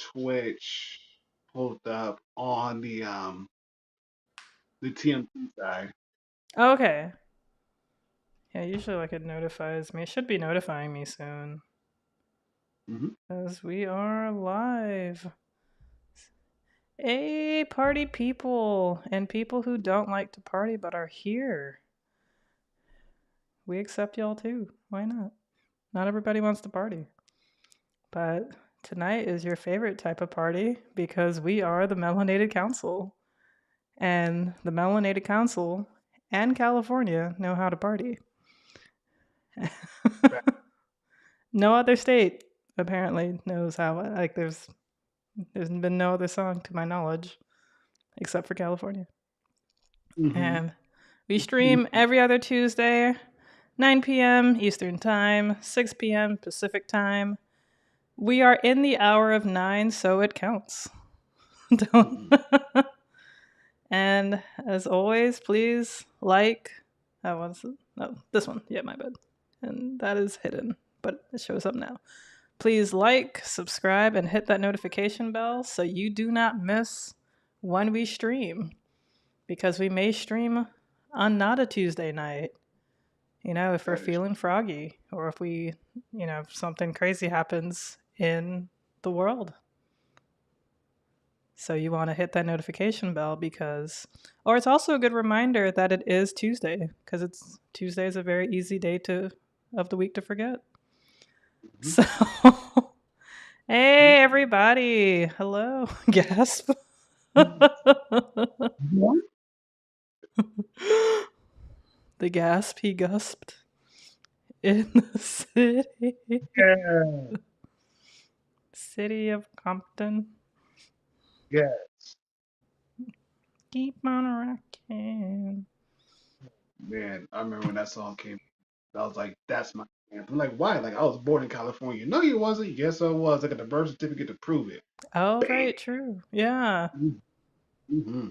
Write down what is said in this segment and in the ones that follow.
Twitch pulled up on the TMT side. Okay. Yeah, usually like it notifies me. It should be notifying me soon. Hmm. Because we are live. Hey, party people and people who don't like to party but are here. We accept y'all too. Why not? Not everybody wants to party. But tonight is your favorite type of party because we are the Melanated Council. And the Melanated Council and California know how to party. No other state apparently knows how. Like, there's been no other song to my knowledge except for California. Hmm. And we stream every other Tuesday, 9 p.m. Eastern Time, 6 p.m. Pacific Time. We are in the hour of 9, so it counts. Don't. Hmm. And as always, please like. That was no this one. Yeah, my bad. And that is hidden, but it shows up now. Please like, subscribe, and hit that notification bell so you do not miss when we stream. Because we may stream on not a Tuesday night. You know, if we're That is feeling froggy or if we, if something crazy happens in the world. So you want to hit that notification bell because, or it's also a good reminder that it is Tuesday because Tuesday is a very easy day of the week to forget. true. So, hey everybody, hello, gasp. What? The gasp he gusped in the Yeah. city of Compton. Yeah. Keep on rocking. Man, I remember when that song came. I was like, that's my anthem. Like, why? Like, I was born in California. No, you wasn't. Yes, I was. I got the birth certificate to prove it. Oh, Bam. right, true. Yeah. Mm-hmm.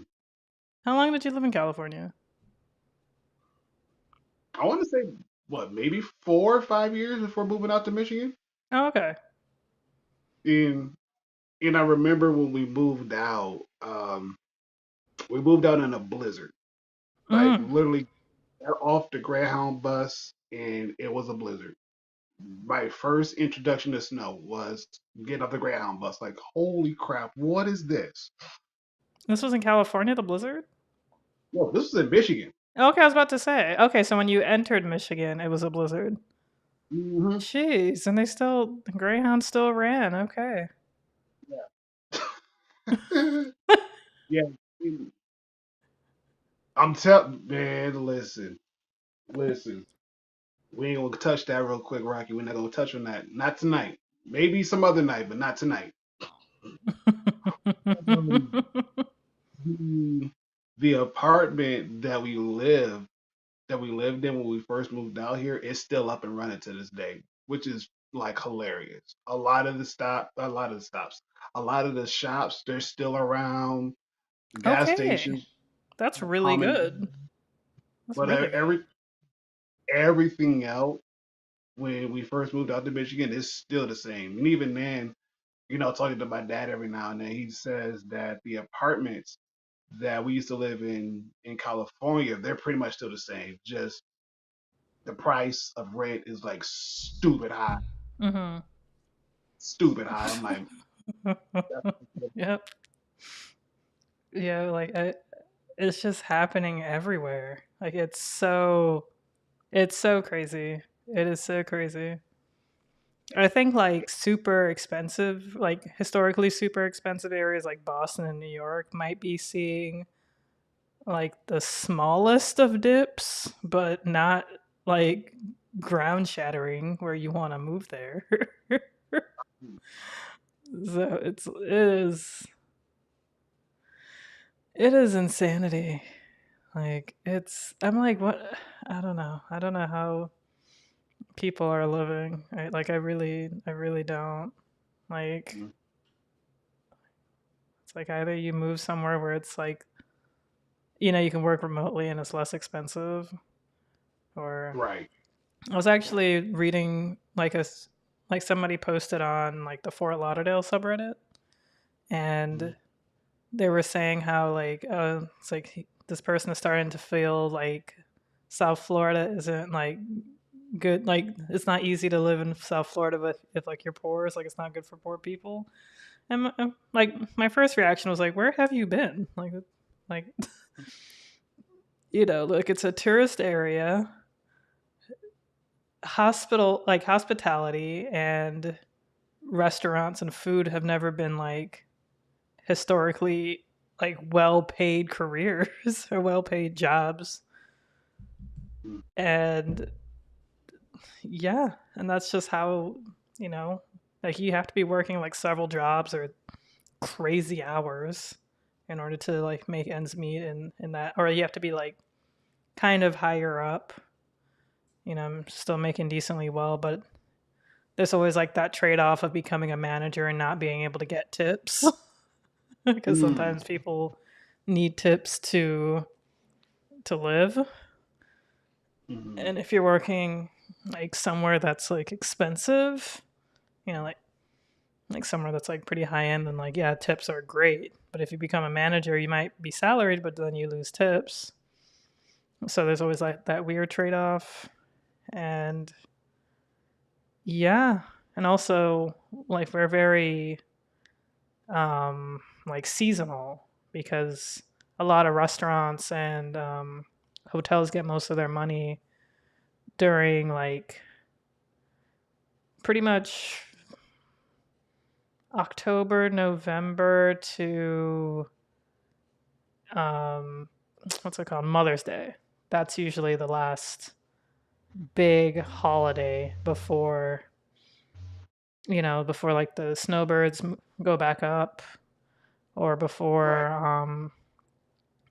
How long did you live in California? I want to say, what, maybe 4 or 5 years before moving out to Michigan? Oh, okay. And and I remember when we moved out in a blizzard. Like Mm. literally got off the Greyhound bus and it was a blizzard. My first introduction to snow was getting off the Greyhound bus. Like, holy crap, what is this? This was in California, the blizzard? Yo, this was in Michigan. Okay, I was about to say. Okay, so when you entered Michigan, it was a blizzard. Hmm. Jeez, and the Greyhound still ran. Okay. Yeah. Yeah. I'm telling man, listen. We ain't gonna touch that real quick, Rocky. We're not gonna touch on that. Not tonight. Maybe some other night, but not tonight. Um, the, the apartment that we lived in when we first moved out here is still up and running to this day, which is like hilarious. A lot of the shops, they're still around. Gas Okay. stations That's are really common, good. That's but really good. everything else when we first moved out to Michigan is still the same. And even then, talking to my dad every now and then, he says that the apartments that we used to live in California, they're pretty much still the same. Just the price of rent is like Mm-hmm. stupid high. I'm like, that's Yep. Yeah, it's just happening everywhere. Like it's so crazy. It is so crazy. I think like super expensive, like historically super expensive areas like Boston and New York might be seeing like the smallest of dips, but not like ground shattering where you want to move there. So it is insanity. Like I'm like what I don't know. I don't know how people are living. I really don't. Like it's like either you move somewhere where it's like you can work remotely and it's less expensive or right. I was actually reading like somebody posted on like the Fort Lauderdale subreddit. and they were saying how like it's like this person is starting to feel like South Florida isn't like good. Like it's not easy to live in South Florida if like you're poor. It's like it's not good for poor people. And like my first reaction was like, where have you been? Like look, it's a tourist area, hospitality and restaurants and food have never been like historically like well paid careers or well paid jobs. mm, And yeah, and that's just how, you know, like you have to be working like several jobs or crazy hours in order to like make ends meet in that, or you have to be like kind of higher up. I'm still making decently well, but there's always like that trade off of becoming a manager and not being able to get tips because mm, sometimes people need tips to live. mm, And if you're working like somewhere that's like expensive, like somewhere that's like pretty high end, then like yeah, tips are great. But if you become a manager, you might be salaried, but then you lose tips. So there's always like that weird trade off. And yeah, and also like we're very like seasonal because a lot of restaurants and hotels get most of their money during like pretty much October, November to um, what's it called? Mother's Day. That's usually the last big holiday before like the snowbirds go back up, or before right.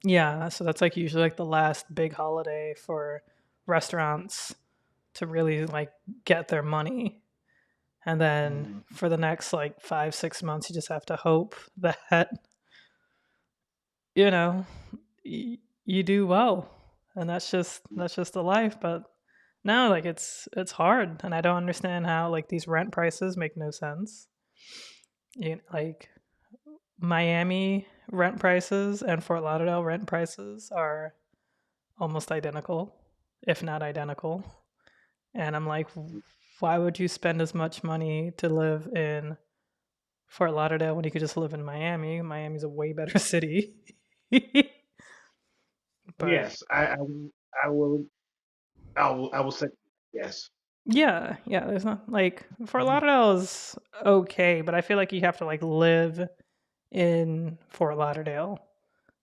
yeah. So that's like usually like the last big holiday for restaurants to really like get their money. And then Mm, for the next like 5 6 months, you just have to hope that you know you do well, and that's just the life. But now like it's hard, and I don't understand how like these rent prices make no sense. Like Miami rent prices and Fort Lauderdale rent prices are almost identical, if not identical. And I'm like, why would you spend as much money to live in Fort Lauderdale when you could just live in Miami? Miami's a way better city. But yes, I will, I will say yes. yeah, there's not like Fort Lauderdale is okay, but I feel like you have to like live in Fort Lauderdale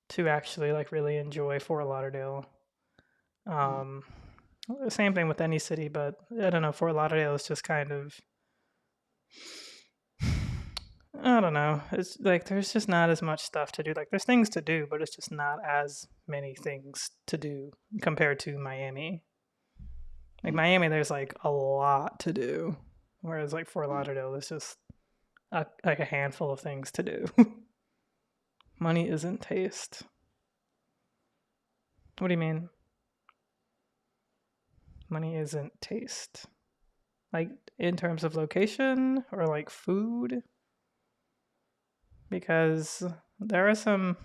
to actually like really enjoy Fort Lauderdale. Mm, Um, Same thing with any city, but I don't know. Fort Lauderdale is just kind of, I don't know. It's like there's just not as much stuff to do. Like there's things to do, but it's just not as many things to do compared to Miami. Like mm, Miami, there's like a lot to do, whereas like Fort mm. Lauderdale, there's just like a handful of things to do. Money isn't taste. What do you mean? Money isn't taste. Like in terms of location or like food, because there are some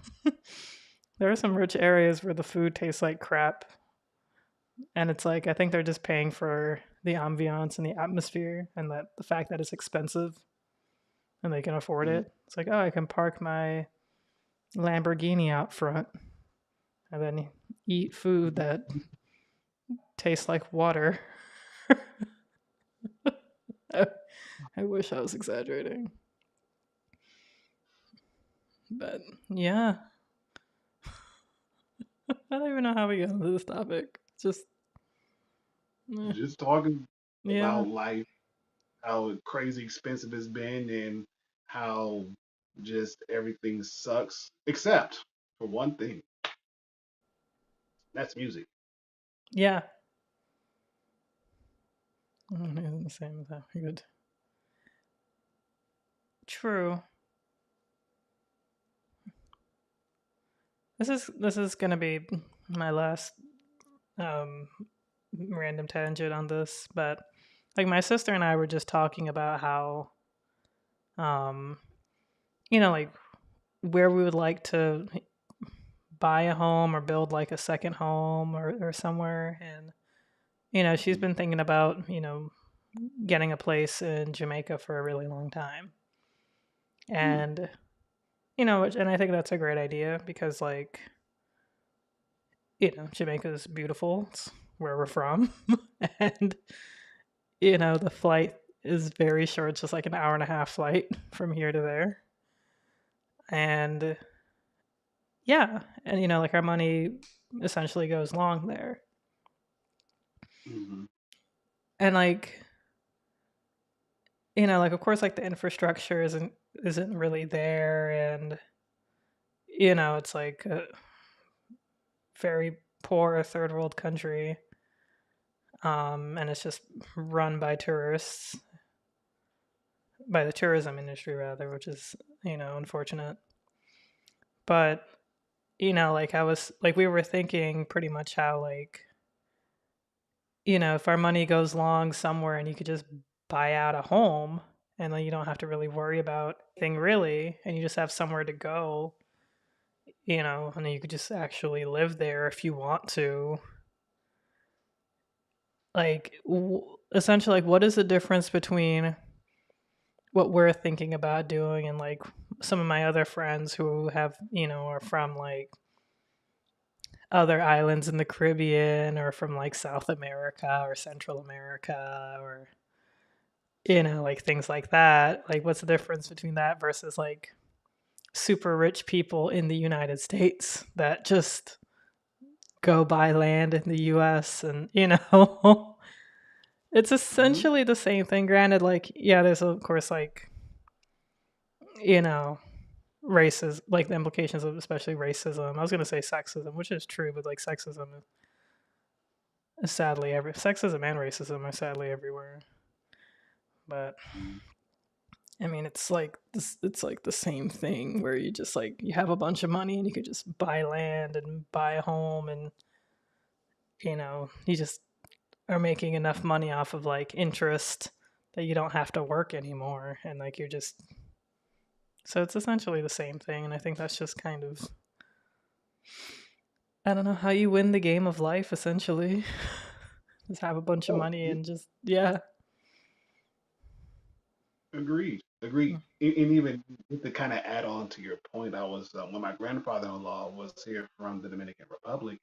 there are some rich areas where the food tastes like crap, and it's like I think they're just paying for the ambiance and the atmosphere and that the fact that it's expensive and they can afford Mm, it. It's like, oh, I can park my Lamborghini out front and then eat food that tastes like water. I wish I was exaggerating, but yeah, I don't even know how we got into this topic. It's just eh, just talking yeah, about life, how crazy expensive it's been, and how just everything sucks, except for one thing. That's music. yeah. Isn't the same as that. Good. True. This is gonna be my last um, random tangent on this, but like my sister and I were just talking about how um, like where we would like to buy a home or build like a second home or somewhere. And, she's Mhm. been thinking about, getting a place in Jamaica for a really long time. Mm. And, and I think that's a great idea because, like, Jamaica is beautiful. It's where we're from. And, the flight is very short. It's just like an hour and a half flight from here to there. And yeah, and like our money essentially goes long there. Mhm. And like, like of course like the infrastructure isn't really there, and it's like a very poor third world country. And it's just run by tourists, by the tourism industry rather, which is, unfortunate. But, like I was like we were thinking pretty much how like, if our money goes long somewhere and you could just buy out a home and then you don't have to really worry about anything really, and you just have somewhere to go, and then you could just actually live there if you want to. Like, essentially, like, what is the difference between what we're thinking about doing and like some of my other friends who have, are from like other islands in the Caribbean or from like South America or Central America or like things like that. Like, what's the difference between that versus like super rich people in the United States that just go buy land in the US and, it's Mhm. essentially the same thing. Granted, like, yeah, there's of course like, you know, races, like the implications of especially racism. I was going to say sexism, which is true, but like sexism is sadly sexism and racism are sadly everywhere. But Mhm. I mean, it's like this. It's like the same thing where you just like you have a bunch of money and you could just buy land and buy a home, and you just are making enough money off of like interest that you don't have to work anymore, and like you're just so it's essentially the same thing. And I think that's just kind of, I don't know, how you win the game of life. Essentially, just have a bunch of Oh, money and just yeah. agreed. Agreed. And even to kind of add on to your point, I was when my grandfather-in-law was here from the Dominican Republic.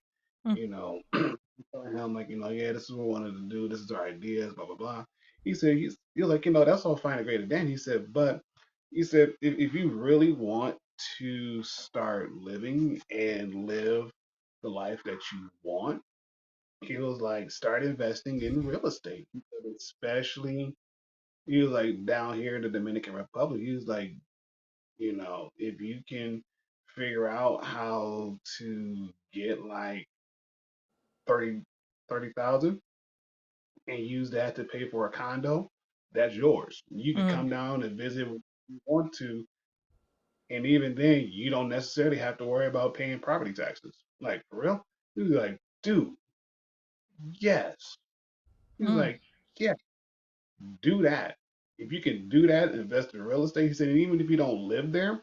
Mm, You know, telling him like, yeah, this is what we wanted to do. This is our ideas, blah blah blah. He said you're like, that's all fine and great and then he said, but he said if you really want to start living and live the life that you want, he was like, start investing in real estate. He said, especially he was like down here in the Dominican Republic. He was like, if you can figure out how to get like 30 30,000 and use that to pay for a condo, that's yours. You can mm, come down and visit when you want to, and even then, you don't necessarily have to worry about paying property taxes. Like for real, he was like, dude, yes. He's mm, like, yeah, do that. If you can do that, invest in real estate. He said, and even if you don't live there,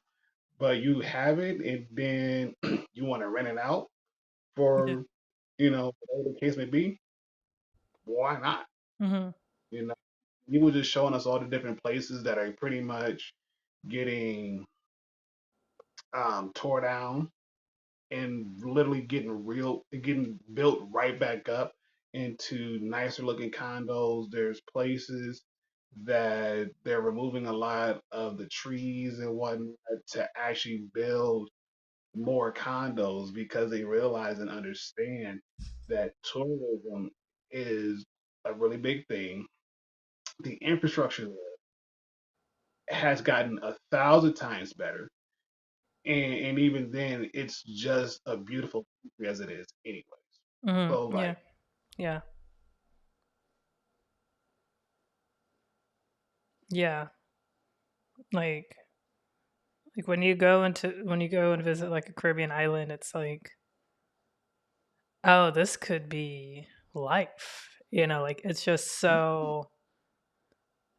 but you have it, and then you want to rent it out yeah. for, whatever the case may be, why not? Mm-hmm. You know, he was just showing us all the different places that are pretty much getting tore down and literally getting built right back up into nicer looking condos. There's places that they're removing a lot of the trees and whatnot to actually build more condos because they realize and understand that tourism is a really big thing. The infrastructure has gotten 1,000 times better. And even then, it's just a beautiful country as it is, anyways. Mm-hmm. So, Yeah. like, Yeah. Yeah. Like when you go and visit like a Caribbean island, it's like, oh, this could be life. Like it's just so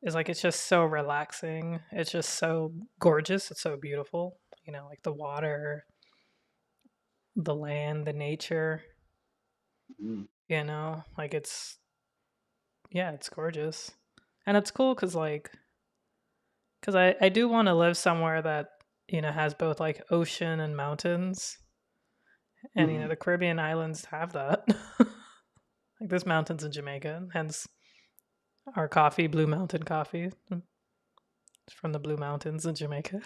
relaxing. It's just so gorgeous. It's so beautiful. like the water, the land, the nature, Mm, like yeah, it's gorgeous. And it's cool cuz I do want to live somewhere that has both like ocean and mountains. And mhm. the Caribbean islands have that. Like there's mountains in Jamaica, hence our coffee, Blue Mountain coffee. It's from the Blue Mountains in Jamaica.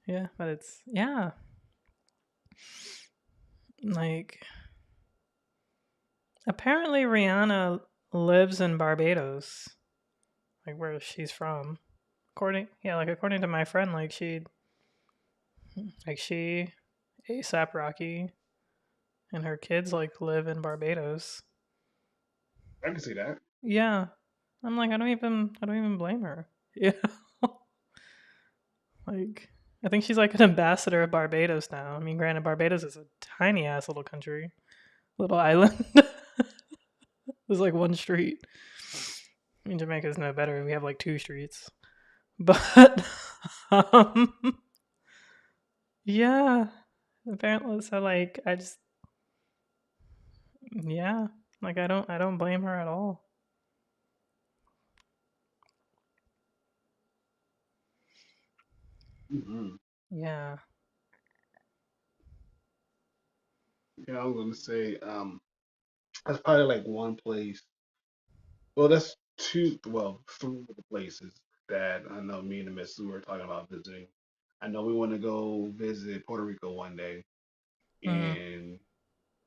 Yeah, but yeah, like apparently Rihanna lives in Barbados, like where she's from. According to my friend, she, ASAP Rocky, and her kids like live in Barbados. I can see that. Yeah, I'm like I don't even blame her. Yeah, like I think she's like an ambassador of Barbados now. I mean, granted, Barbados is a tiny ass little country, little island. There's like one street. I mean, Jamaica's no better. We have like two streets. But um, yeah, apparently, so like I just yeah, like I don't blame her at all. Hmm. Yeah. Yeah, I was gonna say, that's probably like one place. Well, that's two. Well, three of the places that I know me and the Miss Sue were talking about visiting. I know we want to go visit Puerto Rico one day, Mm. and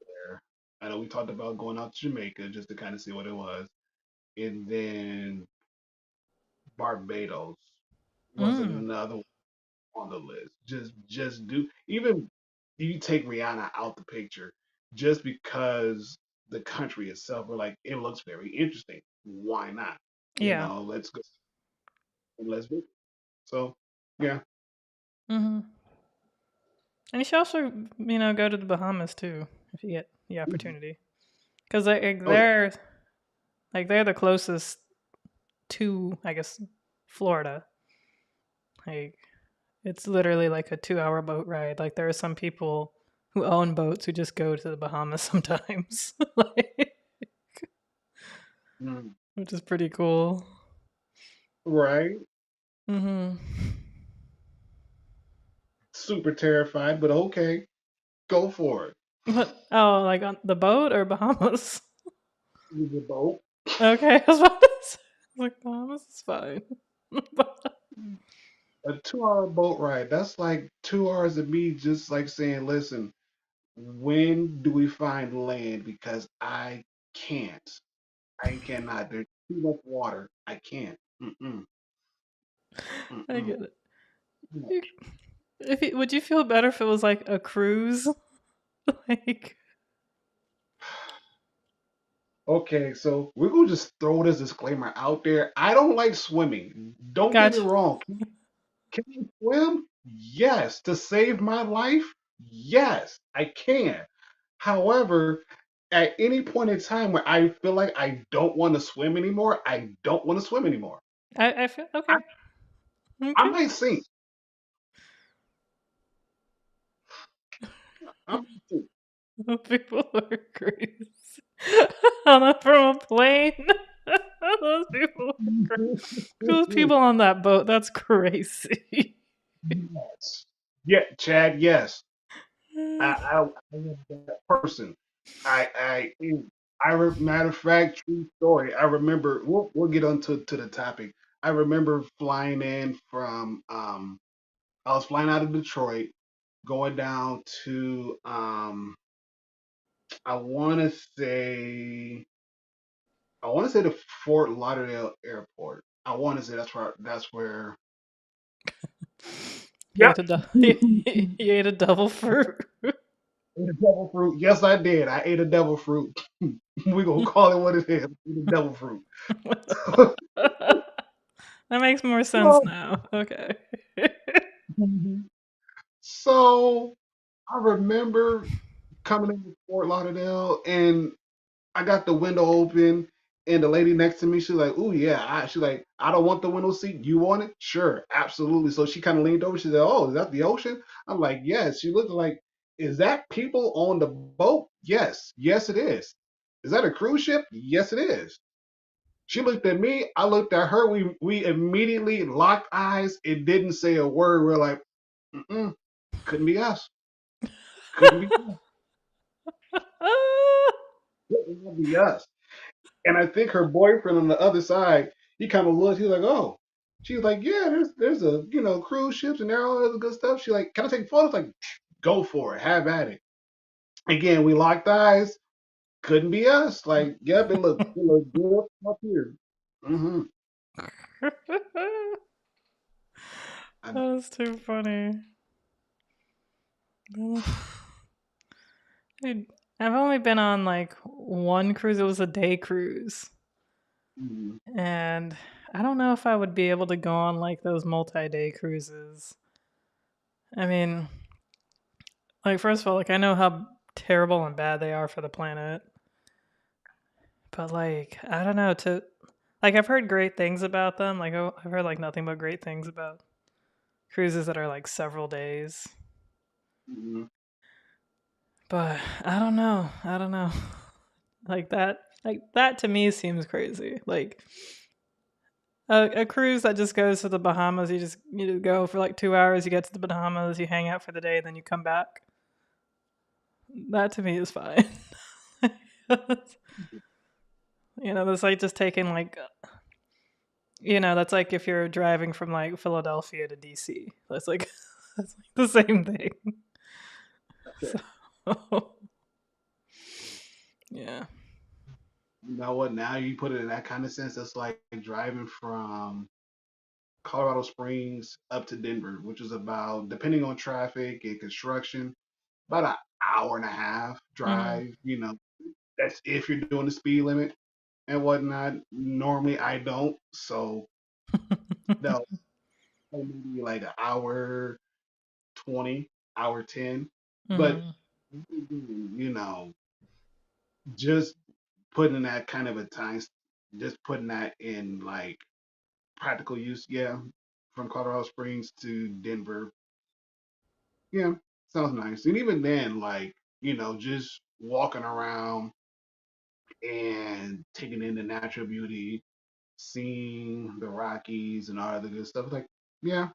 there. I know we talked about going out to Jamaica just to kind of see what it was, and then Barbados was Mm. another one on the list. Just do even you take Rihanna out the picture just because the country itself, we're like, it looks very interesting. Why not? Yeah. Let's go and let's visit. So yeah. Mm-hmm. And you should also, go to the Bahamas too if you get the Mhm. opportunity, because like Oh yeah. they're the closest to, I guess, Florida. Like it's literally like a 2-hour boat ride. Like there are some people who own boats who just go to the Bahamas sometimes, like, Mm. which is pretty cool. Right. Hmm. Super terrified, but okay. Go for it. What? Oh, like on the boat or Bahamas? Use a boat. Okay, I was about to say, I was like Bahamas is fine. A 2 hour boat ride. That's like 2 hours of me just like saying, listen, when do we find land? Because I can't. I cannot. There's too much water. I can't. Mm-mm. I Mm-mm. get it. Would you feel better if it was like a cruise? Like, Okay, so we're gonna just throw this disclaimer out there. I don't like swimming. Don't get me gotcha. wrong. Can I swim? Yes. To save my life? Yes, I can. However, at any point in time where I feel like I don't want to swim anymore, I don't want to swim anymore. I feel I, okay. I Okay. might sink. I might sink. People are crazy. On from a plane. Those people are crazy. Those people on that boat, that's crazy. Yes. Yeah, Chad, yes. I am that person. Matter of fact, true story. I remember. We'll get onto to the topic. I remember flying in from. I was flying out of Detroit, going down to. I want to say. I want to say the Fort Lauderdale Airport. I want to say that's where. That's where. You Yep. ate a you ate a devil fruit. Ate a devil fruit. Yes, I did. I ate a devil fruit. We gonna call it what it is. Ate a devil fruit. That makes more sense So, now. Okay. so I remember coming into Fort Lauderdale and I got the window open And the lady next to me, she's like, "Ooh, yeah." She's like, "I don't want the window seat. You want it? Sure, absolutely." So she kind of leaned over. She said, "Oh, is that the ocean?" I'm like, "Yes." She looked like, "Is that people on the boat?" Yes, yes, it is. Is that a cruise ship? Yes, it is. She looked at me. I looked at her. We immediately locked eyes. It didn't say a word. We're like, mm-mm, couldn't be us. Couldn't be us. Couldn't be us. And I think her boyfriend on the other side, he kind of looked. He's like, "Oh." She's like, "Yeah, there's a cruise ships and there all other good stuff." She like, "Can I take photos?" Like, go for it, have at it. Again, we locked eyes. Couldn't be us. Like, yep, it looked good up here. Mm-hmm. I know. That's too funny. Dude, I've only been on like one cruise. It was a day cruise. Mhm. And I don't know if I would be able to go on like those multi day cruises. I mean, like, first of all, like, I know how terrible and bad they are for the planet. But, like, I don't know. Like, I've heard great things about them. Like, I've heard like nothing but great things about cruises that are like several days. Mhm. But I don't know. I don't know. Like that to me seems crazy. Like a cruise that just goes to the Bahamas, you go for like 2 hours, you get to the Bahamas, you hang out for the day, then you come back. That to me is fine. That's like just taking like that's like if you're driving from like Philadelphia to DC. That's like that's like the same thing. Okay. So yeah. You know what? Now you put it in that kind of sense. That's like driving from Colorado Springs up to Denver, which is about, depending on traffic and construction, about an hour and a half Mhm. drive. That's if you're doing the speed limit and whatnot. Normally, I don't, so no, maybe like an hour 20, hour 10. But Mhm. you know, just putting that kind of a time, just putting that in like practical use. Yeah, from Colorado Springs to Denver. Yeah, sounds nice. And even then, like, just walking around and taking in the natural beauty, seeing the Rockies and all the good stuff. Like, yeah,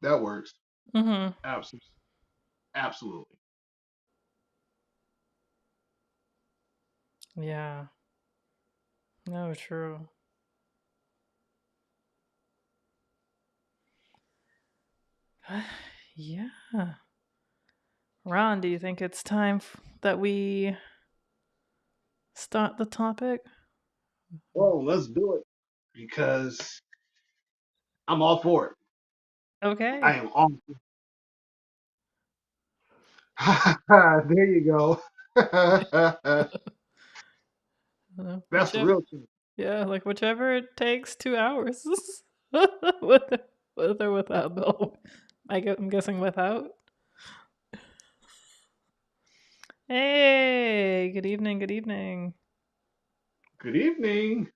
that works. Mhm. Absolutely. Absolutely. Yeah. No, true. Yeah. Ron, do you think it's time that we start the topic? Well, let's do it because I'm all for it. I Okay. am all. There you go. That's the Whichever, real thing. yeah, like whichever it takes, 2 hours. with, with or without Bill. I'm guessing without. Hey, good evening, good evening. Good evening.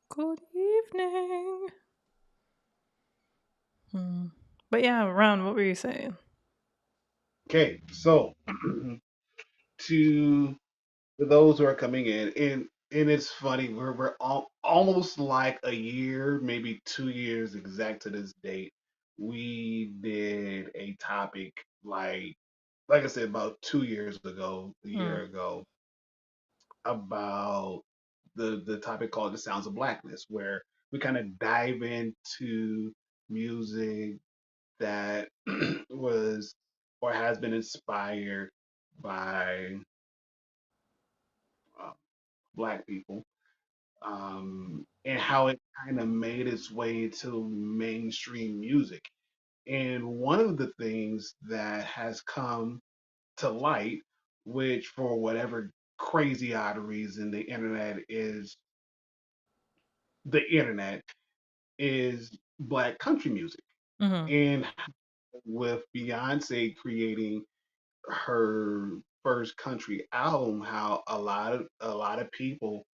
Good evening. Hmm. But yeah, Ron, what were you saying? Okay, so to those who are coming in, and it's funny, we're almost like a year, maybe 2 years exact to this date. We did a topic like I said, about 2 years ago, a Hmm. year ago, about the topic called the Sounds of Blackness, where we kind of dive into music that was or has been inspired by uh, Black people, and how it kind of made its way into mainstream music. And one of the things that has come to light, which for whatever crazy odd reason the internet is Black country music. Mm-hmm. And with Beyonce creating her first country album, how a lot of people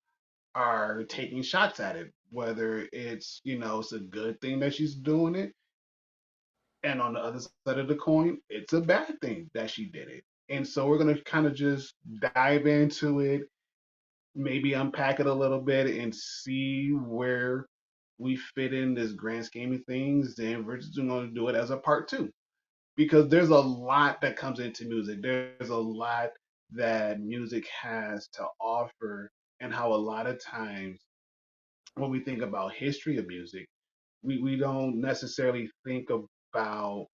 are taking shots at it, whether it's it's a good thing that she's doing it, and on the other side of the coin, it's a bad thing that she did it. And so we're gonna kind of just dive into it, maybe unpack it a little bit, and see where we fit in this grand scheme of things. Then we're just going to do it as a part two because there's a lot that comes into music. There's a lot that music has to offer, and how a lot of times when we think about history of music, we don't necessarily think about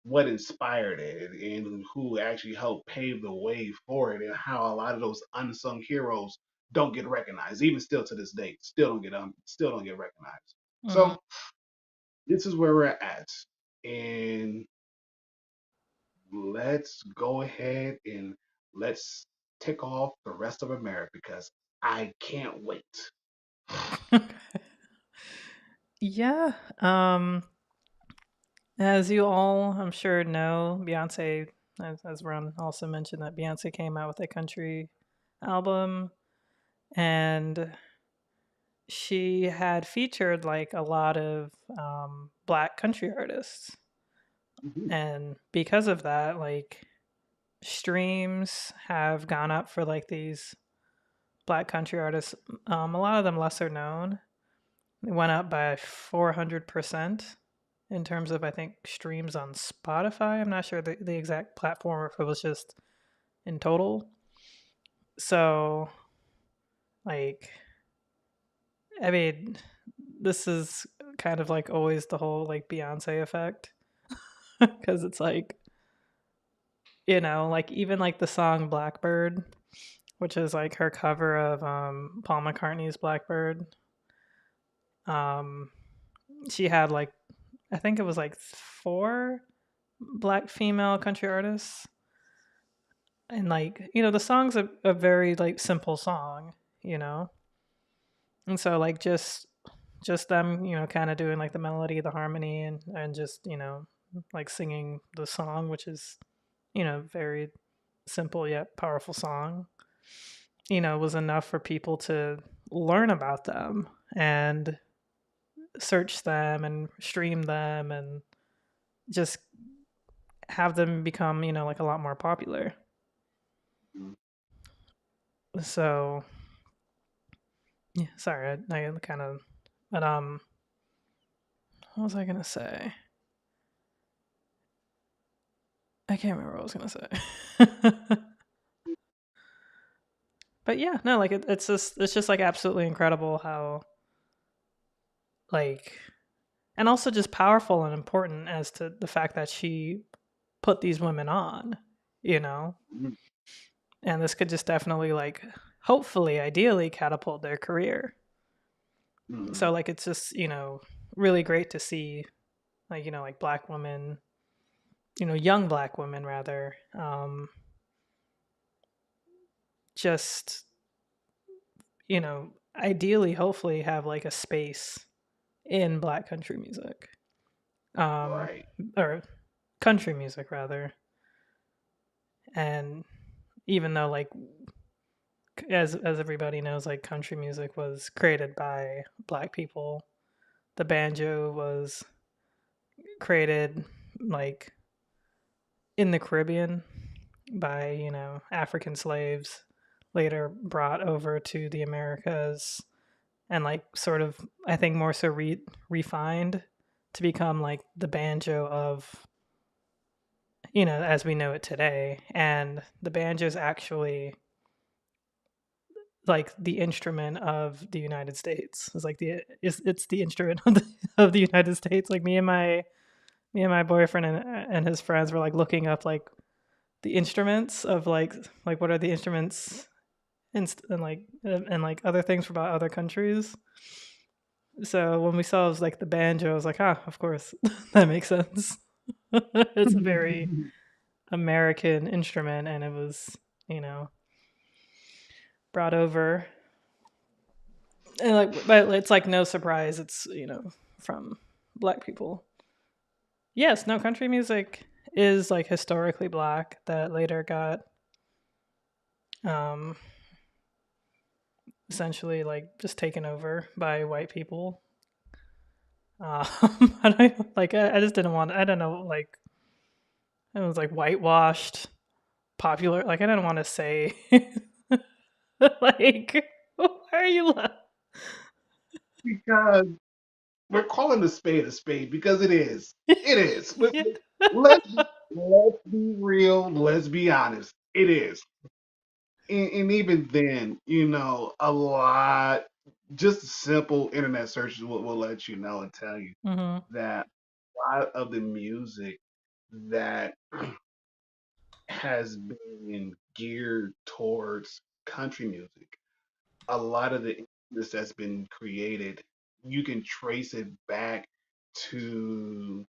what inspired it and who actually helped pave the way for it, and how a lot of those unsung heroes don't get recognized even still to this day, still don't get recognized. Mm-hmm. So this is where we're at, and let's go ahead and let's tick off the rest of America because I can't wait. Yeah. As you all, I'm sure, know, Beyonce, as Ron also mentioned, that Beyonce came out with a country album, and she had featured like a lot of black country artists. Mhm. And because of that, like streams have gone up for like these black country artists. A lot of them lesser known. It went up by 400% in terms of, I think, streams on Spotify. I'm not sure the exact platform or if it was just in total. So, like, I mean, this is kind of like always the whole like Beyonce effect because it's like, like even like the song Blackbird, which is like her cover of Paul McCartney's Blackbird. Um, she had like, I think it was like four black female country artists, and like the song's a very like simple song, you know, and so like just them kind of doing like the melody, the harmony, and just like singing the song, which is very simple yet powerful song, was enough for people to learn about them and search them and stream them and just have them become like a lot more popular. So yeah, sorry, I kind of, but what was I gonna say? I can't remember what I was gonna say. But yeah, no, like it's just like absolutely incredible how, like, and also just powerful and important as to the fact that she put these women on, you know, Mhm. and this could just definitely like hopefully ideally catapult their career. So Mhm. like it's just really great to see like like black women, young black women rather, just ideally hopefully have like a space in black country music, um Right. or country music rather. And even though like as everybody knows, like country music was created by black people, the banjo was created like in the Caribbean by African slaves, later brought over to the Americas, and like sort of, I think, more so refined to become like the banjo of as we know it today. And the banjo is actually like the instrument of the United States. It's like it's the instrument of the United States. Like me and my boyfriend and his friends were like looking up like the instruments of like what are the instruments and like other things from about other countries. So when we saw it was like the banjo, I was like, ah, of course, that makes sense. It's a very American instrument, and it was you know brought over, and like, but it's like no surprise, it's from black people. Yes, no, country music is like historically black that later got um, essentially like just taken over by white people. Um, I don't like. I just didn't want. I don't know. Like it was like whitewashed, popular. Like I didn't want to say like. Why are you? Because we're calling a spade because it is. It is. Yeah. Let's let's be real. Let's be honest. It is. And even then, a lot, just simple internet searches will let you know and tell you Mhm. that a lot of the music that has been geared towards country music, a lot of the this that's been created, you can trace it back to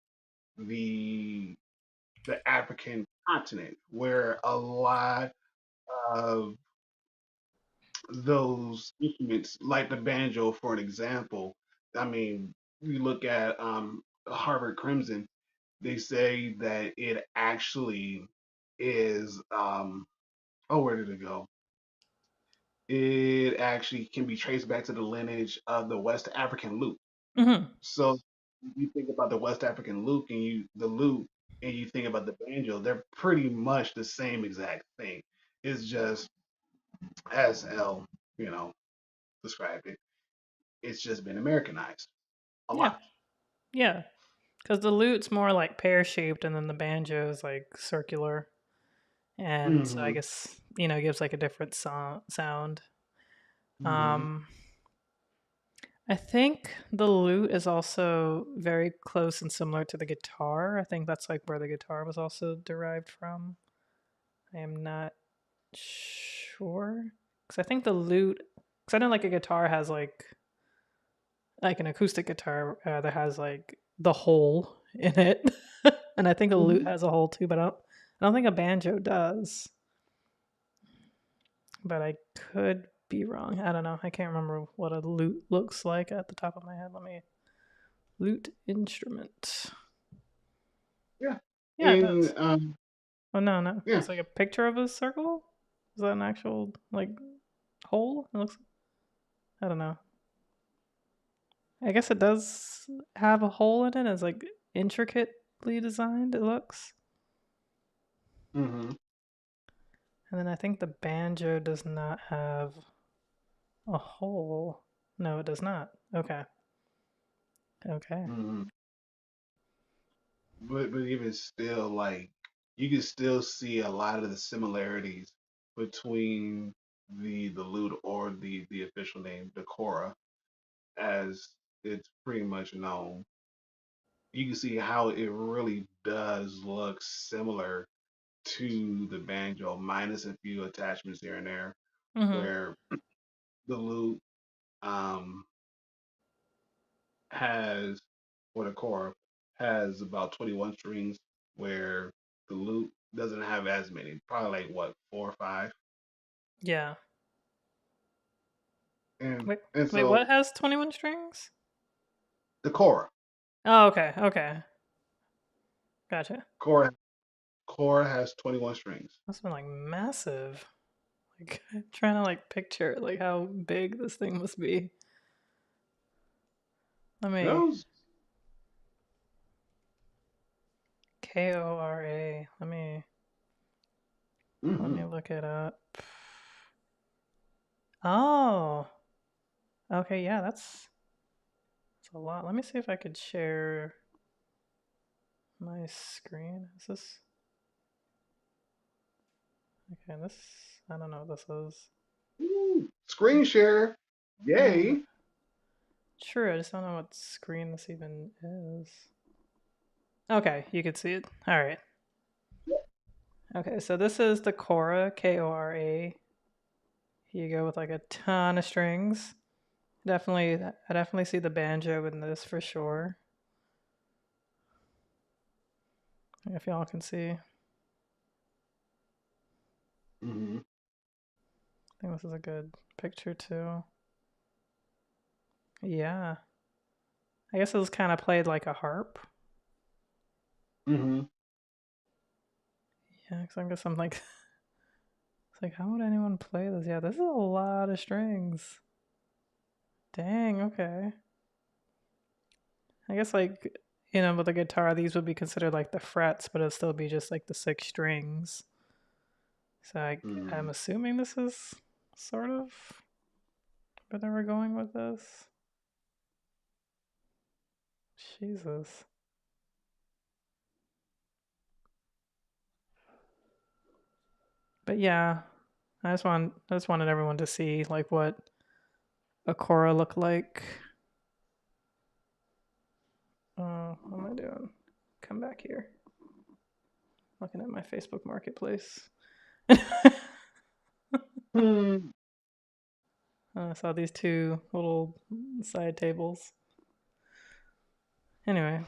the the African continent, where a lot of those instruments, like the banjo, for an example. I mean, you look at Harvard Crimson, they say that it actually is, oh, where did it go? It actually can be traced back to the lineage of the West African lute. Mhm. So you think about the West African lute, and you think about the banjo, they're pretty much the same exact thing. It's just as L, you know, described it. It's just been Americanized a Yeah. lot. Yeah. Because the lute's more like pear shaped, and then the banjo is like circular, and so I Hmm. guess it gives like a different sound. Hmm. Um, I think the lute is also very close and similar to the guitar. I think that's like where the guitar was also derived from. I am not sure because I think the lute, because I know like a guitar has like an acoustic guitar that has like the hole in it, and I think a lute Hmm. has a hole too, but I don't think a banjo does. But I could be wrong. I don't know. I can't remember what a lute looks like at the top of my head. Let me lute instrument. Yeah. Yeah, it And does. Oh no, no, yeah. it's like a picture of a circle. Is that an actual like hole? It looks. I don't know. I guess it does have a hole in it. It's like intricately designed. It looks. Hmm. And then I think the banjo does not have a hole. No, it does not. Okay. Okay. Hmm. But even still, like, you can still see a lot of the similarities between the lute, or the official name, the kora, as it's pretty much known. You can see how it really does look similar to the banjo, minus a few attachments here and there, Mhm. where the lute um, has, or the core has about 21 strings, where the lute doesn't have as many, probably like what, four or five. Yeah. And Wait. and Wait. so What has 21 strings? the core, Oh, okay. Okay. Gotcha. core, core has 21 strings. Must have been like massive. Like trying to like picture like how big this thing must be. Let me Those, Kora. Let me mm-hmm, look it up. Oh. Okay. Yeah. That's a lot. Let me see if I could share my screen. Is this okay? This I don't know what this is. screen share, Yeah. yay. True. I just don't know what screen this even is. Okay, you can see it. All right. Okay, so this is the Kora, Kora. Here you go with like a ton of strings. I definitely see the banjo in this for sure. If y'all can see, I Mm-hmm, think this is a good picture too. Yeah, I guess it was kind of played like a harp. mm-hmm. Yeah, because I guess I'm like It's like, how would anyone play this? Yeah, this is a lot of strings. Dang, okay. I guess like with a guitar, these would be considered like the frets, but it'll still be just like the six strings. So I'm Mm. assuming this is sort of where they were going with this. Jesus. But yeah, I just wanted everyone to see like what a Cora looked like. What am I doing? Come back here. Looking at my Facebook Marketplace. Hmm. I saw these two little side tables. Anyway,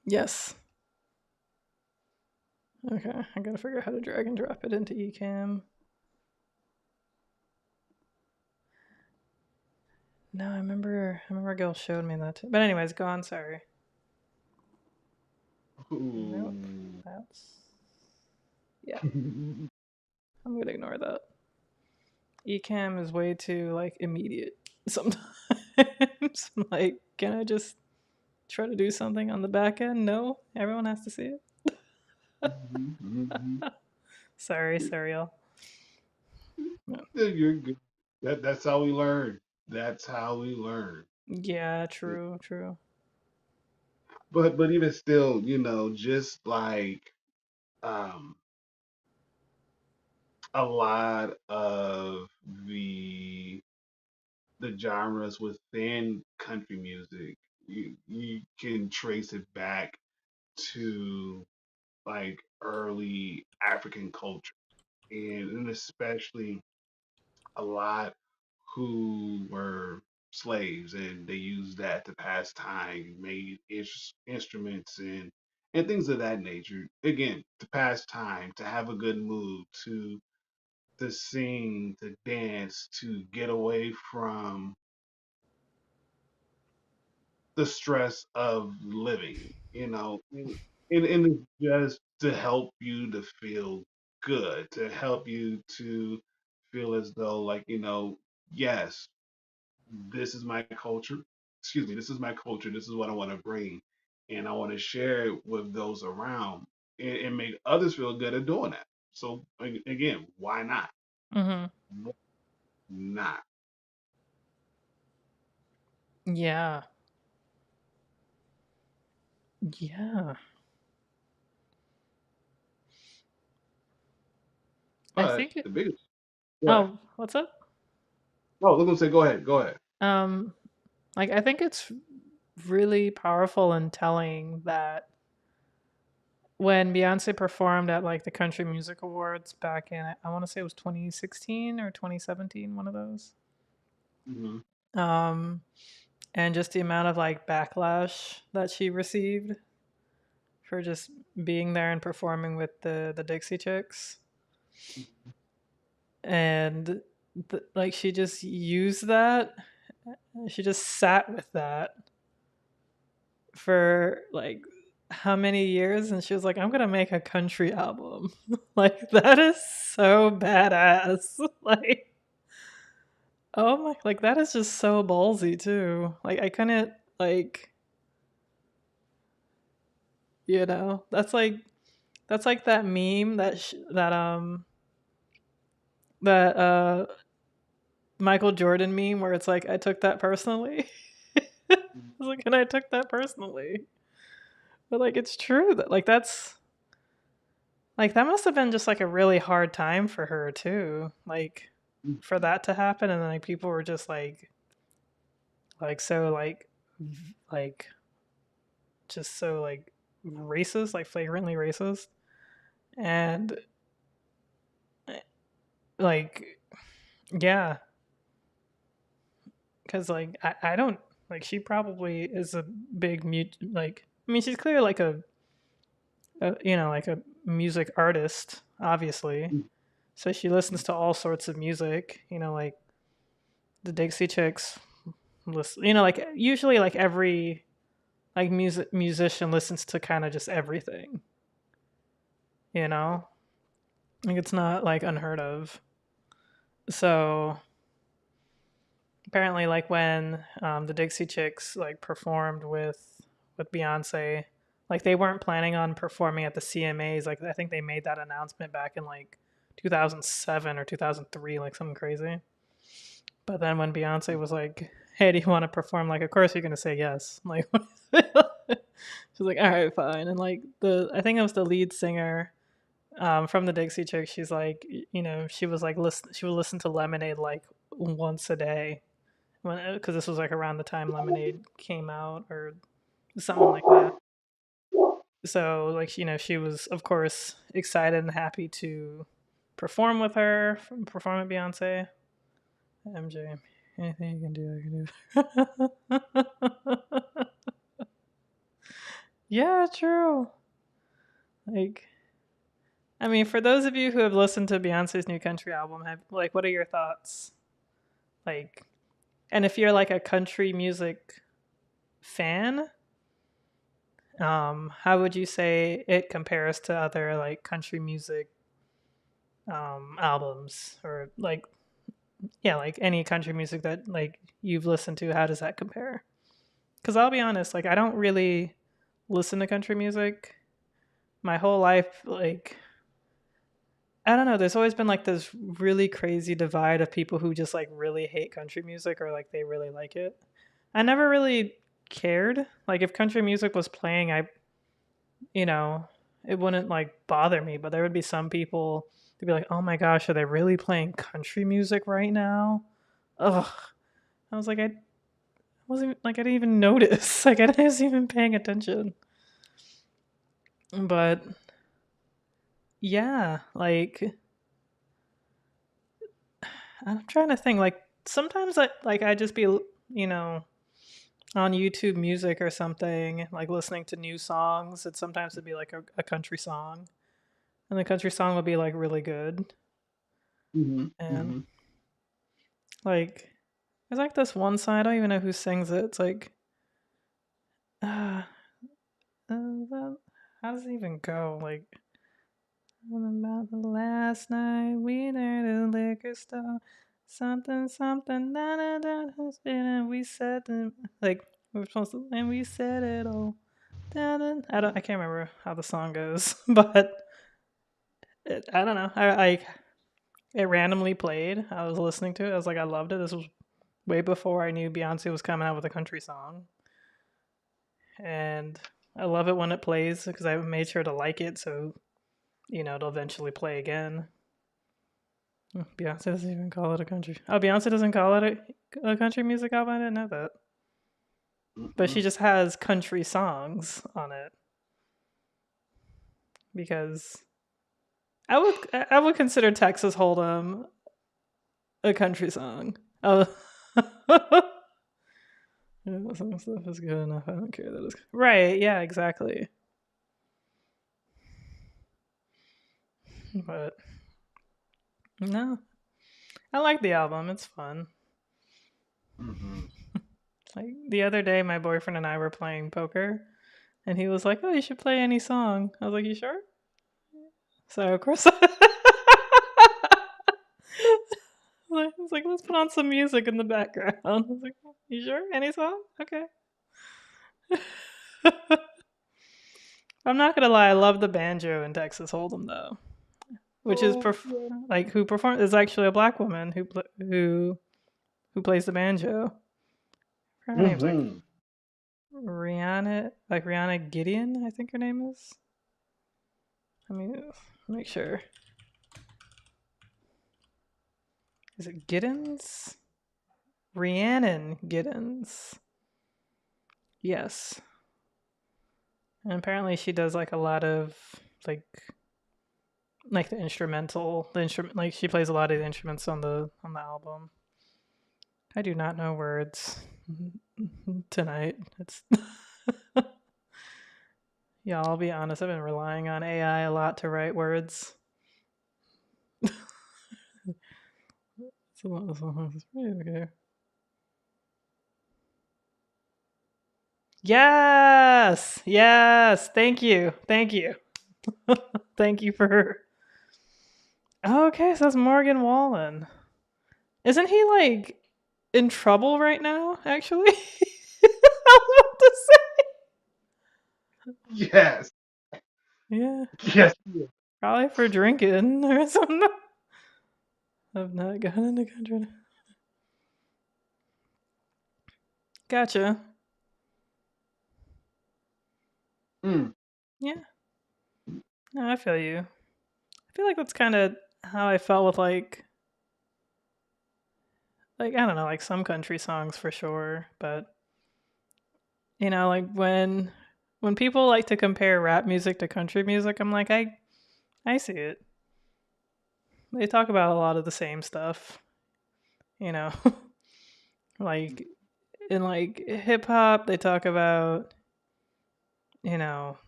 yes. Okay, I gotta figure out how to drag and drop it into Ecamm. No, I remember Gil showed me that too. But anyways, go on, sorry. Nope. Ooh. That's yeah. I'm gonna ignore that. Ecamm is way too like immediate sometimes. Like, can I just try to do something on the back end? No, everyone has to see it. Mhm, mhm. Sorry, y'all. You're good. That's how we learn. That's how we learn. Yeah, true. But even still, just like um a lot of the genres within country music, you can trace it back to like early African culture, and especially a lot who were slaves, and they used that to pass time, made instruments and things of that nature. Again, to pass time, to have a good mood, to sing, to dance, to get away from the stress of living, and it's just to help you to feel good, to help you to feel as though, like, yes, this is my culture. Excuse me, this is my culture. This is what I want to bring. And I want to share it with those around, and make others feel good at doing that. So, again, why not? Mhm. Why not? Yeah. Yeah. I But think it, the biggest, go ahead. oh, what's up? No, I was gonna say, go ahead, go ahead. Um like I think it's really powerful and telling that when Beyonce performed at like the Country Music Awards back in I want to say it was 2016 or 2017, one of those. Hmm. Um and just the amount of like backlash that she received for just being there and performing with the Dixie Chicks. And like she just used that. She just sat with that for like how many years, and she was like, I'm gonna make a country album. Like that is so badass. Like, oh my, like that is just so ballsy too. Like I couldn't, like, that's like that meme that Michael Jordan meme where it's like I took that personally. I was like, and I took that personally. But like it's true that like that must have been just like a really hard time for her too. Like for that to happen, and then like people were just so like just so like racist, like flagrantly racist. And like yeah, because like I don't like she probably is a big like I mean she's clearly like like a music artist obviously, so she listens to all sorts of music, like the Dixie Chicks listen, like usually like every like musician listens to kind of just everything, you know Like it's not like unheard of. So apparently, like when the Dixie Chicks like performed with Beyonce, like they weren't planning on performing at the CMAs. Like I think they made that announcement back in like 2007 or 2003, like something crazy. But then when Beyonce was like, "Hey, do you want to perform?" Like, of course you're gonna say yes. Like, she's like, "All right, fine." And like I think it was the lead singer from the Dixie Chicks. She's like, she was like, she would listen to Lemonade like once a day when because this was like around the time Lemonade came out or something like that. So like she was of course excited and happy to perform with her, perform with Beyonce. MJ, anything you can do, I can do. Yeah, true. Like, I mean, for those of you who have listened to Beyonce's new country album, what are your thoughts? Like, and if you're like a country music fan, how would you say it compares to other like country music albums or like yeah, like any country music that like you've listened to? How does that compare? Because I'll be honest, like I don't really listen to country music my whole life. Like I don't know. There's always been like this really crazy divide of people who just like really hate country music or like they really like it. I never really cared. Like if country music was playing, you know, it wouldn't like bother me, but there would be some people to be like, "Oh my gosh, are they really playing country music right now?" Ugh. I was like, I wasn't like I didn't even notice. Like I wasn't even paying attention. But yeah, like I'm trying to think. Like sometimes I just be on YouTube Music or something, like listening to new songs. And sometimes it'd be like a country song, and the country song would be like really good. Hmm. And Hmm. like there's like this one song, I don't even know who sings it. It's like, uh, how does it even go? Like, about the last night we there at the liquor store, something something da da da, and we said like we were supposed to, and we said it all. Da, da. I can't remember how the song goes, but I don't know. It randomly played. I was listening to it. I was like, I loved it. This was way before I knew Beyonce was coming out with a country song, and I love it when it plays because I made sure to like it so it'll eventually play again. Beyonce doesn't even call it a country. Oh, Beyonce doesn't call it a country music album. I didn't know that, but she Mm-mm. just has country songs on it because I would consider Texas Hold'em a country song. Oh, yeah, some stuff is good enough. I don't care that it's right. Yeah, exactly. But no, I like the album. It's fun. Hmm. Like the other day, my boyfriend and I were playing poker, and he was like, "Oh, you should play any song." I was like, "You sure?" So of course, I was like, "Let's put on some music in the background." I was like, "You sure? Any song? Okay." I'm not gonna lie, I love the banjo in Texas Hold'em though, which is Oh yeah. like who performs is actually a black woman who plays the banjo. Her name's like Hmm. Rihanna Gideon, I think her name is. I mean, make sure. Is it Giddens? Rhiannon Giddens. Yes. And apparently she does like a lot of like the instrument like she plays a lot of the instruments on the album. I do not know words tonight. It's yeah, I'll be honest, I've been relying on AI a lot to write words. It's a lot of songs. Okay. Yes. Yes. Thank you. Thank you. Thank you for Oh, okay, so that's Morgan Wallen. Isn't he like in trouble right now? Actually, I was about to say. Yes, Yeah, yes. probably for drinking or something. I've not gone in the country. Gotcha. Mm, Yeah, no, I feel you. I feel like that's kind of how I felt with like I don't know, like some country songs for sure, but like when people like to compare rap music to country music, I'm like I see it. They talk about a lot of the same stuff, you know. Like in like hip hop, they talk about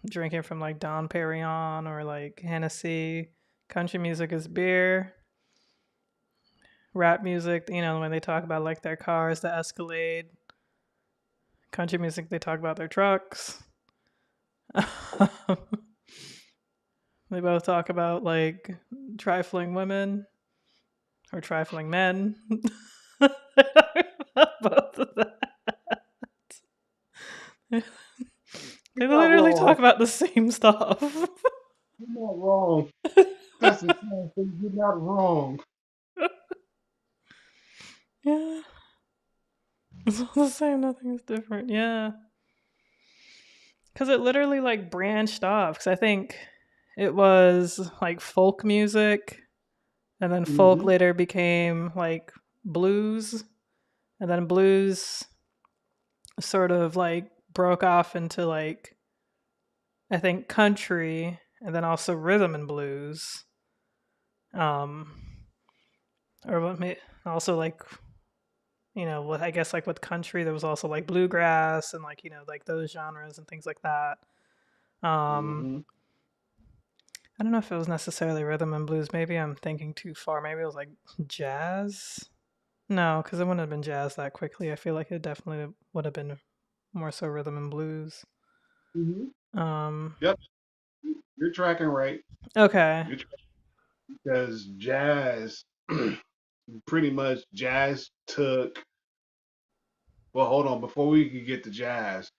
drinking from like Dom Perignon or like Hennessy. Country music is beer. Rap music, when they talk about like their cars, the Escalade. Country music, they talk about their trucks. They both talk about like trifling women or trifling men. Both of them. you're They not literally wrong. talk about the same stuff. You're not wrong. That's the same thing. You're not wrong. Yeah, it's all the same. Nothing is different. Yeah, because it literally like branched off. Because I think it was like folk music, and then folk Hmm. later became like blues, and then blues sort of like broke off into like I think country, and then also rhythm and blues. Um, or what may also like with I guess like with country there was also like bluegrass and like like those genres and things like that. Um, Hmm. I don't know if it was necessarily rhythm and blues. Maybe I'm thinking too far. Maybe it was like jazz. No, because it wouldn't have been jazz that quickly. I feel like it definitely would have been more so rhythm and blues. Hmm. Um, Yep, you're tracking right. okay. You're because jazz, pretty much jazz took. Well, hold on. Before we could get to jazz,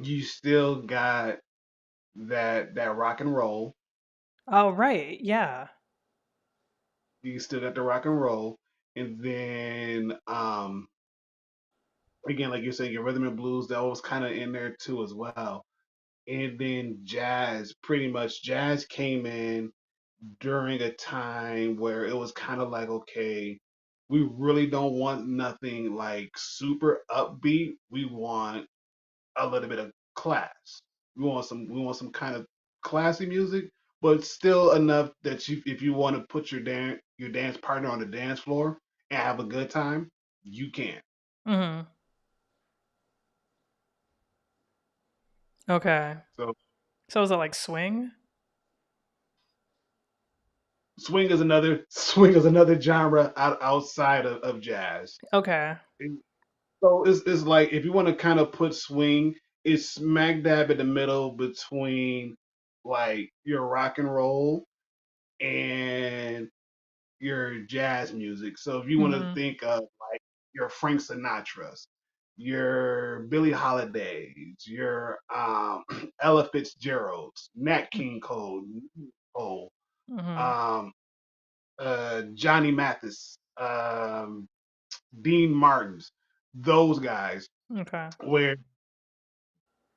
you still got that rock and roll. Oh right, yeah. You still got the rock and roll, and then again, like you're saying, your rhythm and blues that was kind of in there too as well. And then jazz, pretty much jazz came in during a time where it was kind of like, okay, we really don't want nothing like super upbeat. We want a little bit of class. We want some kind of classy music, but still enough that you if you want to put your dance partner on the dance floor and have a good time, you can. Mm-hmm. Okay. So So is it like swing? swing is another genre outside of jazz. Okay. So it's like if you want to kind of put swing, it's smack dab in the middle between like your rock and roll and your jazz music. So if you want to Mm-hmm. think of like your Frank Sinatras, your Billie Holidays, your Ella Fitzgeralds, Nat King Cole, Mm-hmm. um, Johnny Mathis, Dean Martins, those guys, Okay. where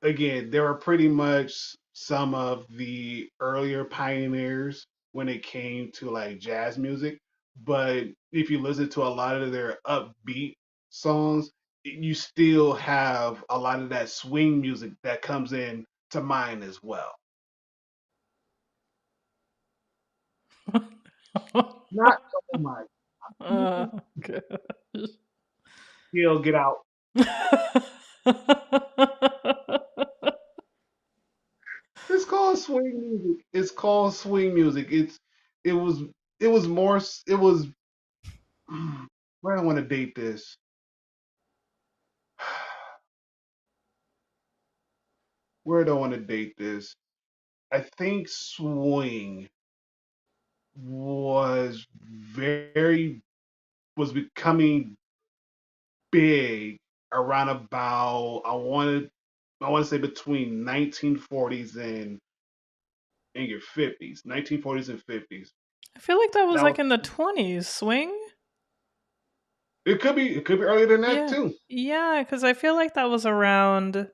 again, they were pretty much some of the earlier pioneers when it came to like jazz music. But if you listen to a lot of their upbeat songs, you still have a lot of that swing music that comes in to mind as well. Not oh my, Okay. he'll get out. It's called swing music. It's called swing music. It was it was more it was where I want to date this. Where do I want to date this? I think swing. was very was becoming big around about I want to say between 1940s and your 50s, 1940s and 50s. I feel like that was That like was in the 20s. Swing? it could be earlier than that Yeah. too. Yeah, because I feel like that was around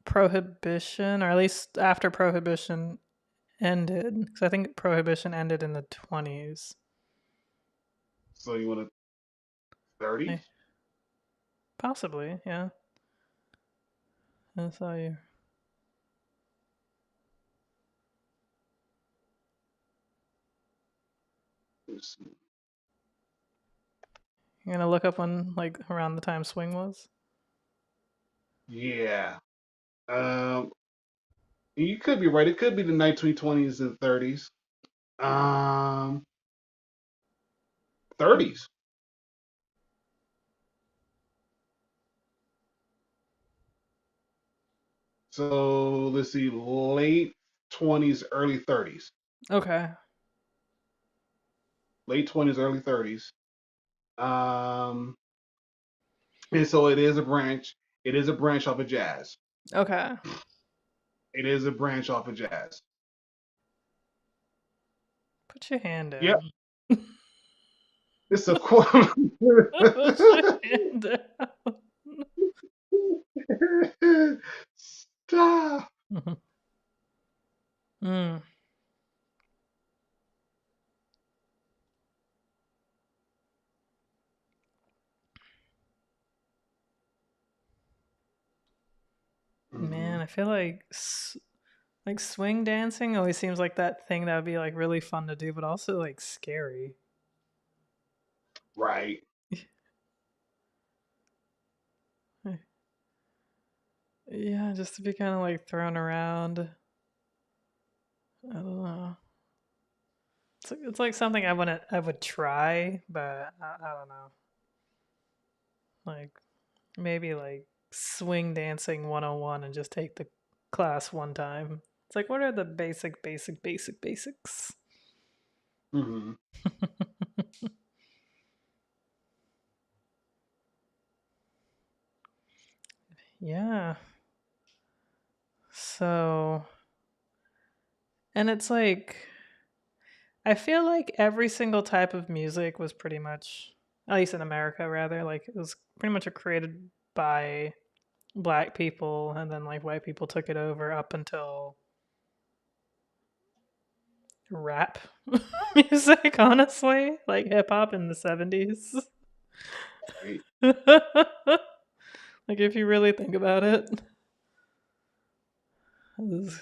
Prohibition, or at least after Prohibition ended. Because I think Prohibition ended in the 20s. So you want to Eh, 30s? possibly, yeah. I saw you. You're gonna look up when, like, around the time Swing was? Yeah. Um, you could be right. It could be the 1920s and 30s. Um, 30s. So let's see, late 20s, early 30s. Okay. Late 20s, early 30s. Um, and so it is a branch. It is a branch off of jazz. Okay. It is a branch off of jazz. Put your hand Yep. down. It's a quote. Put your hand down. Stop. Mm. Man, Mhm. I feel like swing dancing always seems like that thing that would be like really fun to do, but also like scary. Right. Yeah, just to be kind of like thrown around. I don't know. It's like something I would try, but I don't know. Like maybe like swing dancing 101 and just take the class one time. It's like what are the basics? Hmm. Yeah. So, and it's like I feel like every single type of music was pretty much, at least in America rather, like it was pretty much created by black people, and then like white people took it over up until rap music, honestly, like hip hop in the 70s. Right. Like if you really think about it, it was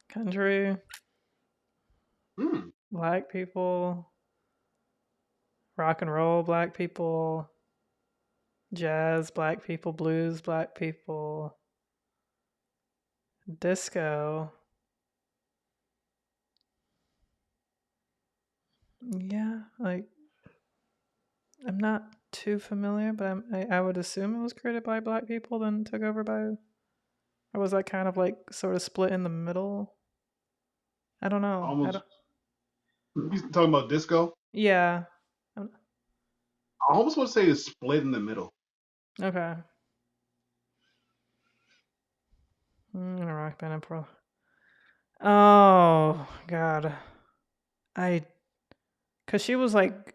country, Mm. black people, rock and roll, black people, jazz, black people, blues, black people, disco. Yeah, like I'm not too familiar, but I would assume it was created by black people, then took over by, or was that kind of like sort of split in the middle? I don't know. I Almost. don't. You talking about disco? Yeah. Um, I almost want to say it's split in the middle. Okay. Rock band and pro. Oh God. I Cause she was like,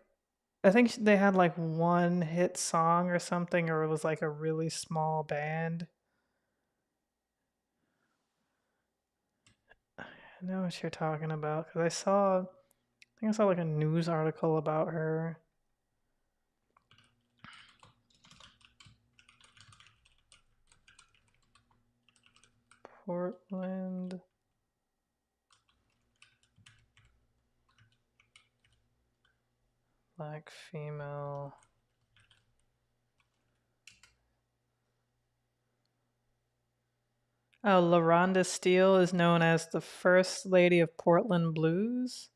I think they had like one hit song or something, or it was like a really small band. I know what you're talking about because I think I saw like a news article about her. Portland black female. Oh, LaRonda Steele is known as the First Lady of Portland Blues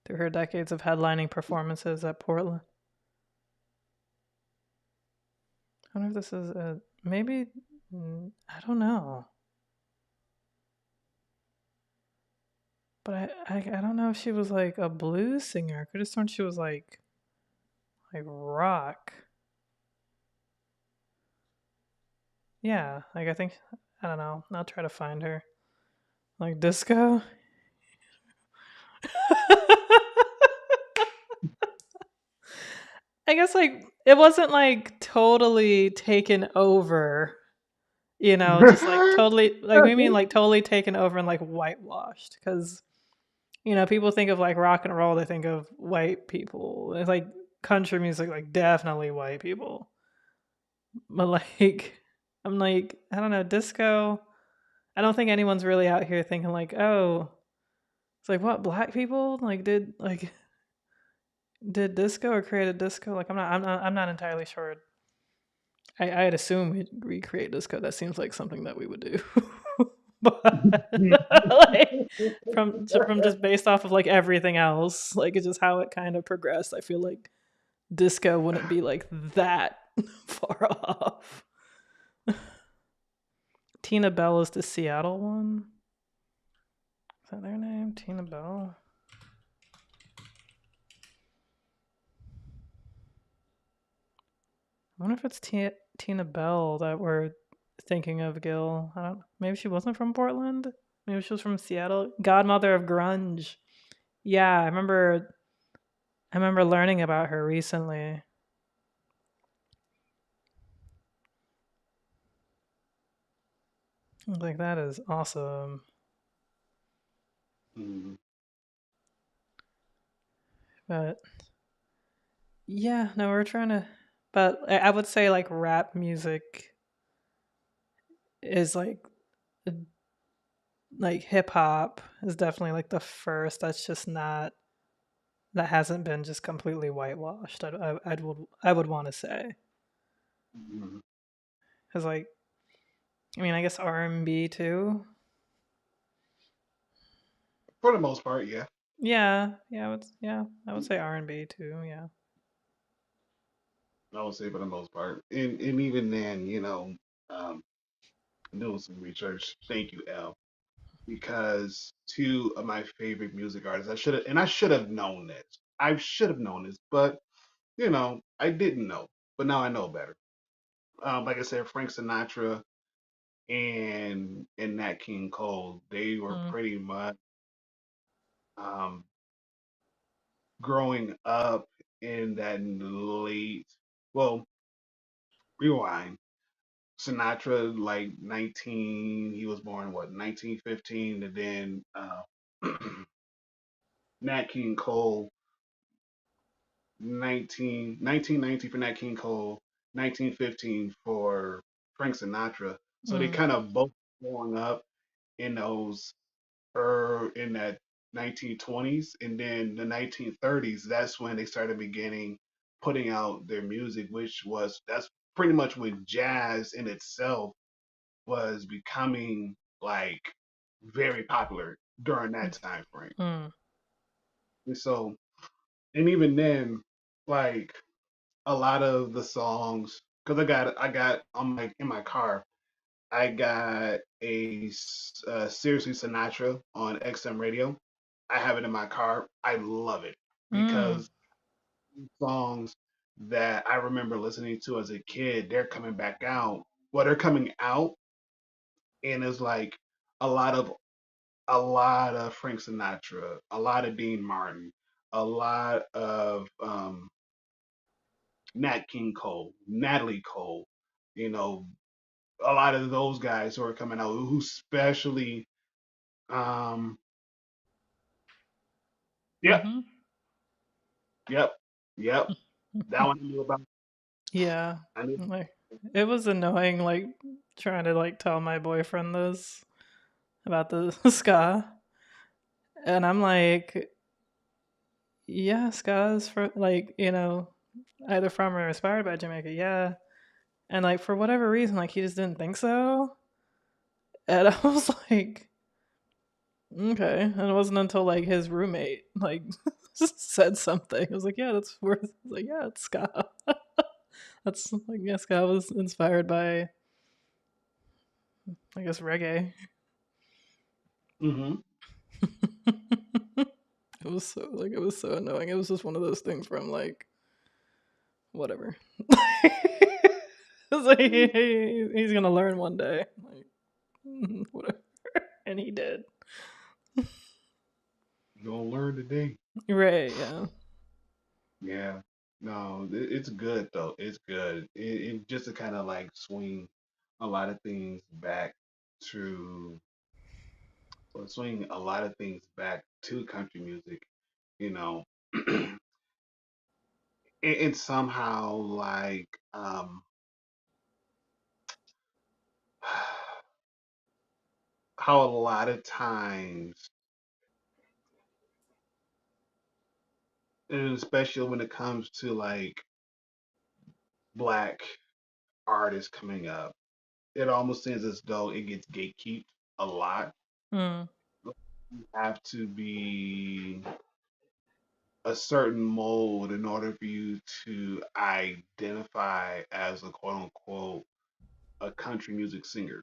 through her decades of headlining performances at Portland. I wonder if this is a maybe. I don't know, but I don't know if she was like a blues singer. I could have sworn she was like rock. Yeah, like I think I don't know. I'll try to find her. Like disco. I guess like it wasn't like totally taken over, just like totally like we mean like totally taken over and like whitewashed because people think of like rock and roll, they think of white people. It's like country music, like definitely white people. But like I'm like, I don't know, disco. I don't think anyone's really out here thinking like, oh, it's like what black people did disco or created disco? Like I'm not entirely sure. I'd assume we'd recreate disco. That seems like something that we would do. But like from just based off of like everything else, like it's just how it kind of progressed. I feel like disco wouldn't be like that far off. Tina Bell is the Seattle one. Is that their name? Tina Bell? I wonder if it's Tina Bell that we're thinking of, Gil. I don't. Maybe she wasn't from Portland. Maybe she was from Seattle. Godmother of grunge. Yeah, I remember. I remember learning about her recently. I was like, that is awesome. Mhm. But yeah, no, we're trying to. But I would say like rap music is like hip hop is definitely like the first. That's just not that hasn't been just completely whitewashed. I would want to say Mhm. because like I mean I guess R&B too. For the most part, yeah. Yeah, I would say R&B too. Yeah. I would say for the most part. And even then, um, doing some research. Thank you, L. Because two of my favorite music artists, I should have known this. I should have known this, but I didn't know. But now I know better. Like I said, Frank Sinatra and Nat King Cole, they were Mm, pretty much um, growing up in that late. Well, rewind. Sinatra, like 19, he was born what 1915, and then Nat King Cole 1919 for Nat King Cole, 1915 for Frank Sinatra. So they mm, kind of both growing up in those in that 1920s, and then the 1930s. That's when they started beginning putting out their music, that's pretty much when jazz in itself was becoming like very popular during that time frame. mm, And so, and even then, like a lot of the songs, because I got on my in my car, I got Seriously Sinatra on XM radio. I have it in my car. I love it mm, because songs that I remember listening to as a kid, they're coming back out. Well, they're coming out, and it's like a lot of a lot of Frank Sinatra, a lot of Dean Martin, a lot of Nat King Cole, Natalie Cole, you know, a lot of those guys who are coming out, who especially, um, yep, mm-hmm. yep, yep, that one I knew about. Yeah. I knew. Like it was annoying like trying to like tell my boyfriend this about the ska. And I'm like, yeah, ska's for like, either from or inspired by Jamaica. Yeah. And like for whatever reason, like he just didn't think so. And I was like, okay. And it wasn't until like his roommate like said something. I was like, yeah, that's worth. I was like, yeah, it's ska. That's like yeah, ska was inspired by I guess reggae. Hmm. It was so like it was so annoying. It was just one of those things where I'm like, whatever. It's like he's gonna learn one day. Like, whatever. And he did. You gonna learn today. Right, yeah. Yeah. No, it's good though. It's good. It just to kind of like swing a lot of things back to, or swing a lot of things back to country music, you know, and somehow like how a lot of times, and especially when it comes to like black artists coming up, it almost seems as though it gets gatekept a lot. Mm, You have to be a certain mold in order for you to identify as a quote unquote a country music singer,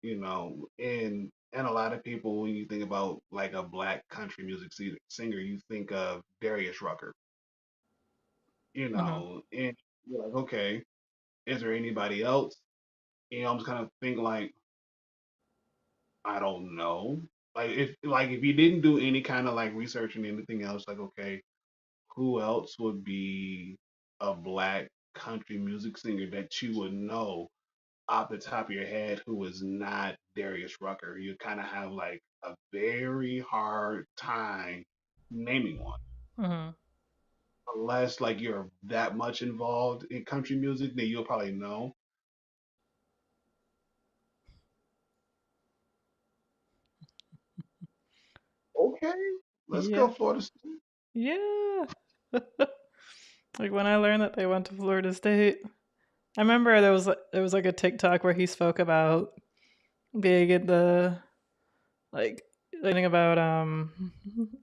and a lot of people, when you think about like a black country music singer, you think of Darius Rucker, mm-hmm. and you're like, okay, is there anybody else? And I'm just kind of think like, I don't know. Like if you didn't do any kind of like research and anything else, like okay, who else would be a black country music singer that you would know off the top of your head who is not Darius Rucker? You kind of have like a very hard time naming one. Mm-hmm. Unless like you're that much involved in country music, then you'll probably know. Okay, let's go Yeah. Florida State. Yeah. Like when I learned that they went to Florida State, I remember there was like a TikTok where he spoke about being in the like learning about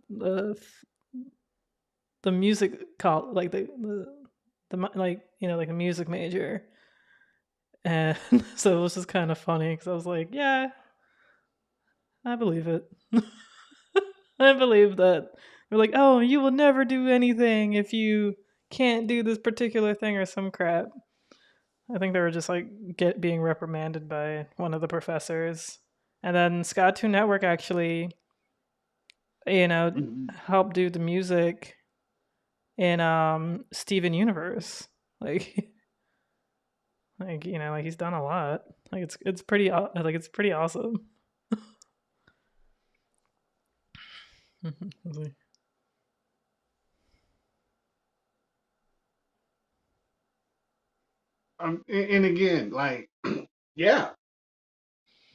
the the music call like like like a music major, and so it was just kind of funny because I was like, yeah, I believe it. I believe that they're like, oh, you will never do anything if you can't do this particular thing or some crap. I think they were just like being reprimanded by one of the professors, and then Cartoon Network actually, you know, Mhm. helped do the music in Steven Universe. Like like like he's done a lot. Like it's pretty like it's pretty awesome. And again, like, yeah,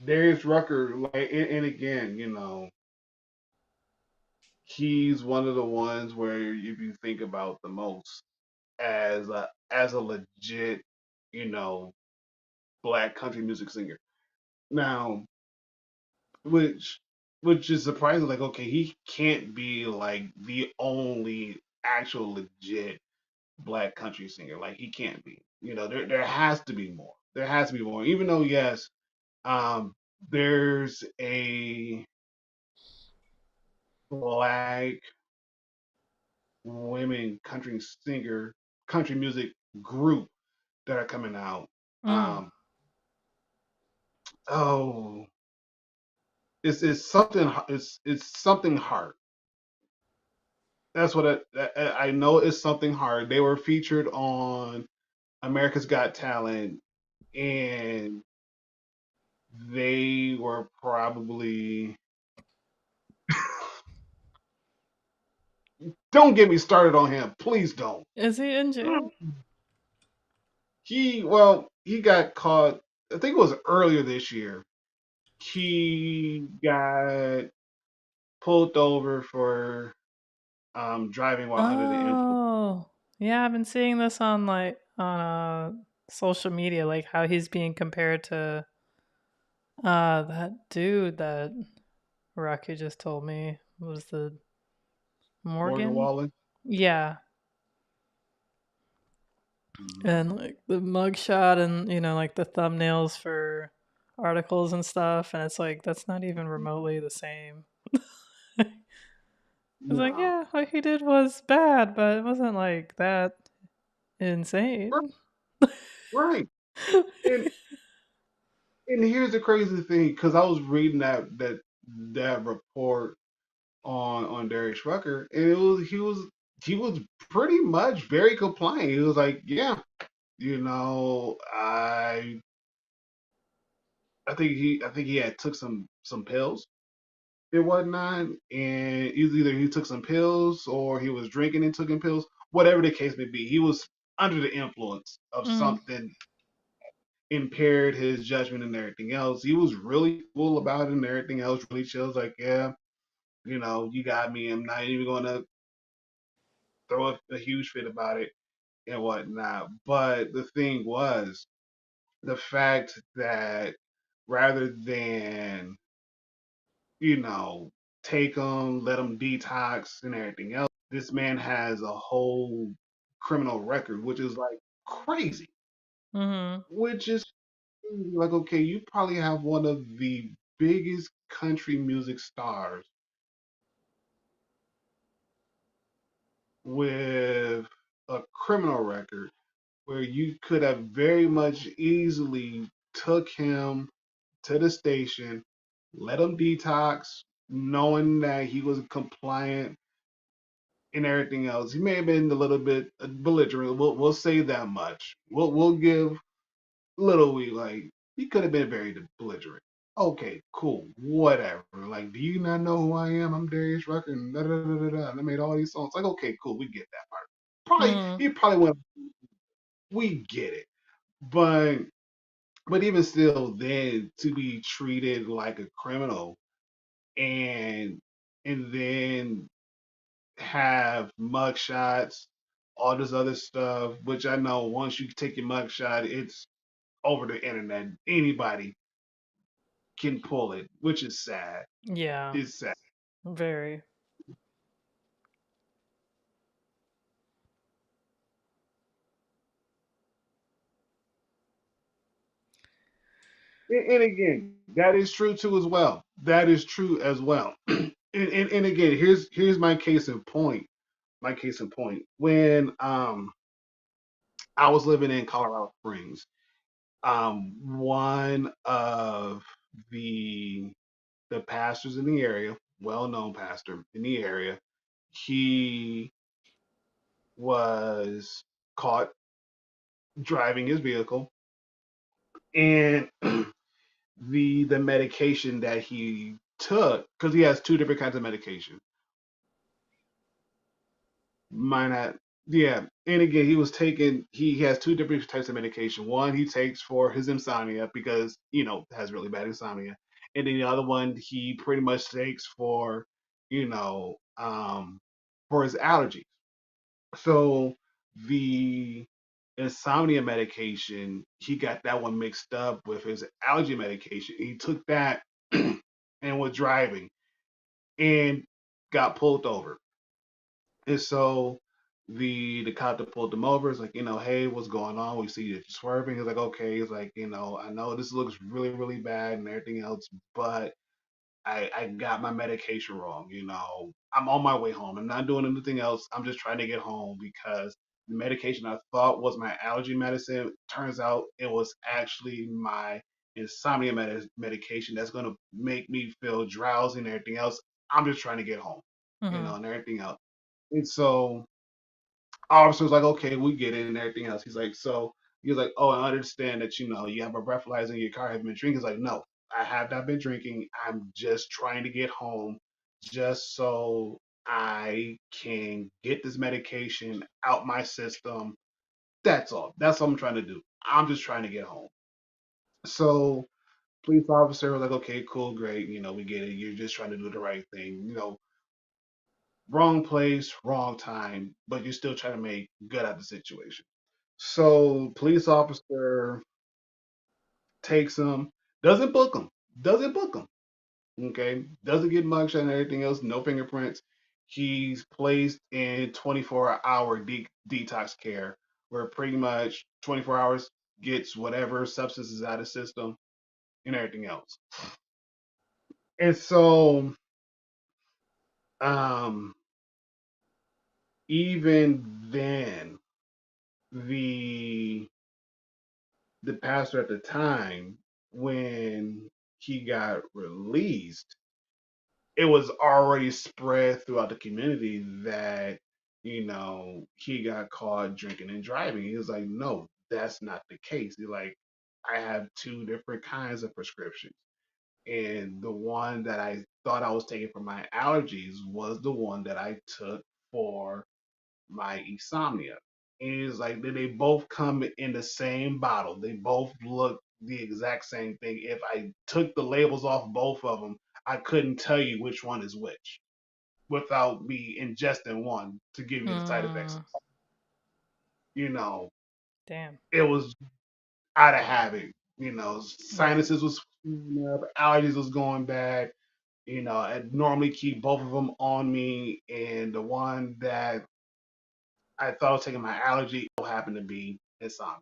Darius Rucker, like, and again, he's one of the ones where if you think about the most as a legit, you know, black country music singer. Now, which which is surprising, like, okay, he can't be like the only actual legit black country singer. Like he can't be. There has to be more. There has to be more. Even though, yes, um, there's a black women country music group that are coming out. Mm. Um, oh, it's something. It's something hard. That's what I know. It's something hard. They were featured on America's Got Talent, and they were probably. Don't get me started on him, please don't. Is he in jail? He got caught. I think it was earlier this year. He got pulled over for driving while under the influence. Oh, yeah. I've been seeing this on social media, like how he's being compared to that dude that Rocky just told me was the Morgan Morgan. Wallen. Yeah, Mhm. and like the mugshot and like the thumbnails for articles and stuff, and it's like that's not even remotely the same. It's like, No. yeah, what he did was bad, but it wasn't like that Right. insane. Right. And and here's the crazy thing, because I was reading that report on Darius Rucker, and he was pretty much very compliant. He was like, yeah, I think he had took some pills and whatnot, and either he took some pills or he was drinking and taking pills, whatever the case may be. He was under the influence of Mm. something, impaired his judgment and everything else. He was really cool about it and everything else, really chill. Was like, yeah, you got me. I'm not even going to throw a huge fit about it and whatnot. But the thing was, the fact that rather than, you know, take them, let them detox and everything else, this man has a whole criminal record, which is like crazy. Mhm. Which is like, okay, you probably have one of the biggest country music stars with a criminal record where you could have very much easily took him to the station, let him detox, knowing that he was compliant and everything else. He may have been a little bit belligerent. We'll say that much. We'll give little we like. He could have been very belligerent. Okay, cool, whatever. Like, do you not know who I am? I'm Darius Rucker, and da da da da da. And I made all these songs. Like, okay, cool, we get that part. Probably Mhm. he probably went. We get it, but even still, then to be treated like a criminal and then have mugshots, all this other stuff, which I know once you take your mugshot, it's over the internet. Anybody can pull it, which is sad. Yeah, It's sad. very. And again, that is true too as well. That is true as well. And again, here's my case in point. My case in point. When I was living in Colorado Springs, one of the the pastors in the area, well known pastor in the area, he was caught driving his vehicle, and the medication that he took, because he has two different kinds of medication. Mine had, yeah. And again, he has two different types of medication. One he takes for his insomnia because, has really bad insomnia. And then the other one he pretty much takes you know, for his allergies. So the insomnia medication, he got that one mixed up with his allergy medication. He took that and was driving and got pulled over. And so the cop that pulled him over is like, hey, what's going on? We see that you're swerving. He's like, okay. He's like, I know this looks really, really bad and everything else, but I got my medication wrong. I'm on my way home. I'm not doing anything else. I'm just trying to get home because the medication I thought was my allergy medicine turns out it was actually my insomnia medication that's going to make me feel drowsy and everything else. I'm just trying to get home, Mhm. and everything else. And so officer was like, okay, we get it and everything else. He's like, oh, I understand that you have a breathalyzer in your car. Have you been drinking? He's like, no, I have not been drinking. I'm just trying to get home, just so I can get this medication out my system. That's all. That's what I'm trying to do. I'm just trying to get home. So police officer was like, okay, cool, great. We get it. You're just trying to do the right thing. Wrong place, wrong time, but you're still trying to make good out of the situation. So police officer takes him, doesn't book him. Okay, doesn't get mugshot and everything else, no fingerprints. He's placed in 24-hour detox care, where pretty much 24 hours gets whatever substances out of the system and everything else. And so Um, even then, the the pastor at the time, when he got released, it was already spread throughout the community that, he got caught drinking and driving. He was like, no, that's not the case. He's like, I have two different kinds of prescriptions. And the one that I thought I was taking for my allergies was the one that I took for my insomnia. And it's like they both come in the same bottle. They both look the exact same thing. If I took the labels off both of them, I couldn't tell you which one is which without me ingesting one to give me the side effects. Mm, You know, damn. it was out of habit. Right. Sinuses was screwing up, allergies was going bad. I normally keep both of them on me, and the one that I thought was taking my allergy happened to be insomnia.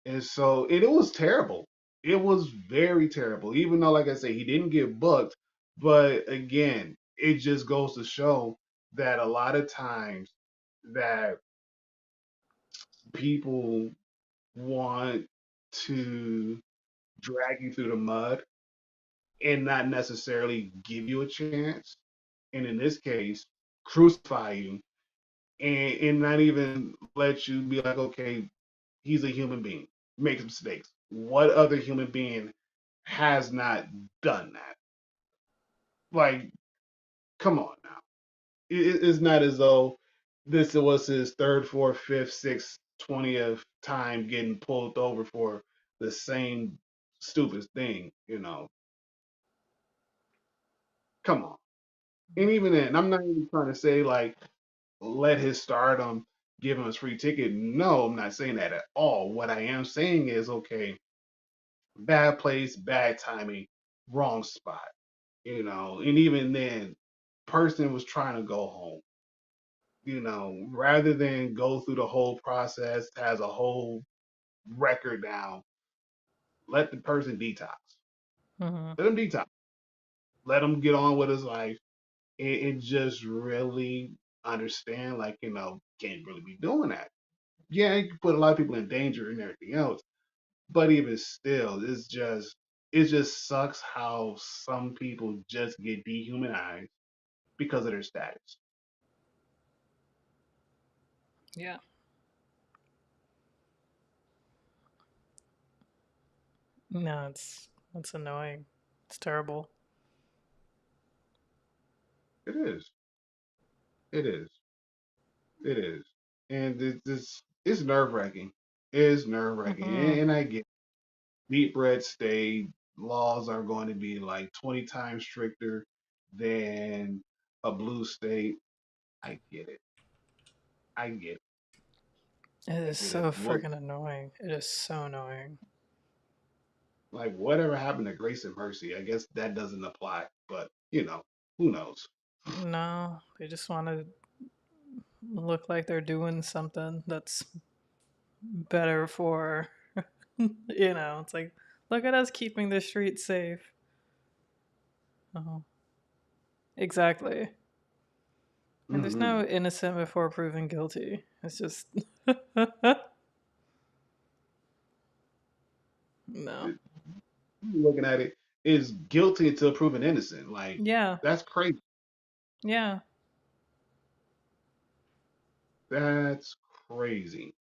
And so it was terrible. It was very terrible. Even though, like I say, he didn't get booked, but again, it just goes to show that a lot of times that people want to drag you through the mud and not necessarily give you a chance. And in this case, crucify you and not even let you be like, okay, he's a human being, makes mistakes. What other human being has not done that? Like, come on now. It's not as though this was his third, fourth, fifth, sixth, 20th time getting pulled over for the same stupid thing, Come on. And even then, I'm not even trying to say like let his stardom give him his free ticket. No, I'm not saying that at all. What I am saying is okay, bad place, bad timing, wrong spot. And even then, person was trying to go home. Rather than go through the whole process, has a whole record down. Let the person detox. Mm-hmm. Let him detox. Let him get on with his life and just really understand, like, can't really be doing that. Yeah, you can put a lot of people in danger and everything else, but even still, it just sucks how some people just get dehumanized because of their status. Yeah. No, it's annoying. It's terrible. It is. It is. It is. And it's nerve wracking. It's nerve wracking. Mm-hmm. And I get deep red state laws are going to be like 20 times stricter than a blue state. I get it. I get it. It I is get so it. What freaking annoying. It is so annoying. like whatever happened to grace and mercy? I guess that doesn't apply, but who knows? No, they just want to look like they're doing something that's better for, it's like, look at us keeping the streets safe. Oh, exactly. And there's Hmm. no innocent before proven guilty. It's just, no. Looking at it is guilty until proven innocent. Like Yeah, that's crazy. yeah. That's crazy.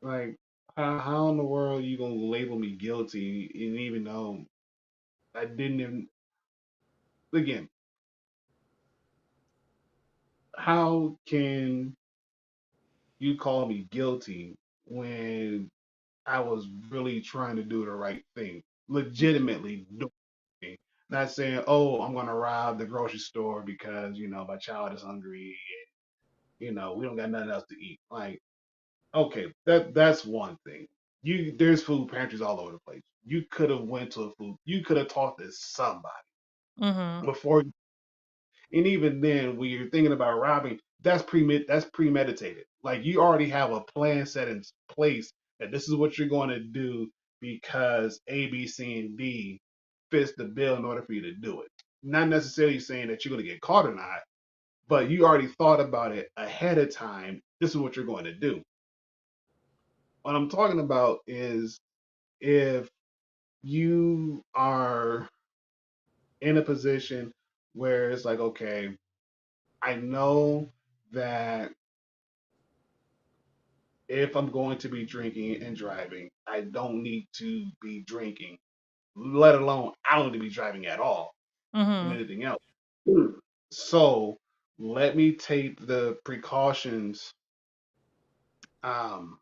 Like, how in the world you gonna label me guilty and even though I didn't even again, how can you call me guilty when I was really trying to do the right thing? Legitimately doing it. Not saying, oh, I'm gonna rob the grocery store because, my child is hungry and we don't got nothing else to eat. Like, okay, that's one thing. There's food pantries all over the place. You could have went to a food. You could have talked to somebody Mm-hmm. before. And even then, when you're thinking about robbing, that's premeditated. Like you already have a plan set in place that this is what you're going to do because A, B, C, and D fits the bill in order for you to do it. not necessarily saying that you're going to get caught or not, but you already thought about it ahead of time. This is what you're going to do. What I'm talking about is if you are in a position where it's like, okay, I know that if I'm going to be drinking and driving, I don't need to be drinking, let alone I don't need to be driving at all and Mm-hmm. anything else. So let me take the precautions um,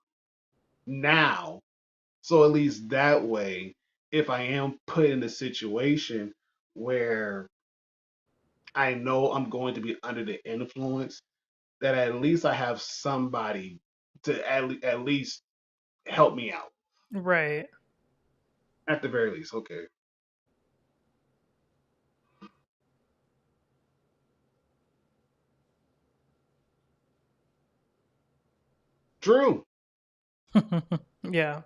now. So at least that way, if I am put in a situation where I know I'm going to be under the influence, that at least I have somebody to at least help me out. Right. At the very least, okay. True. Yeah.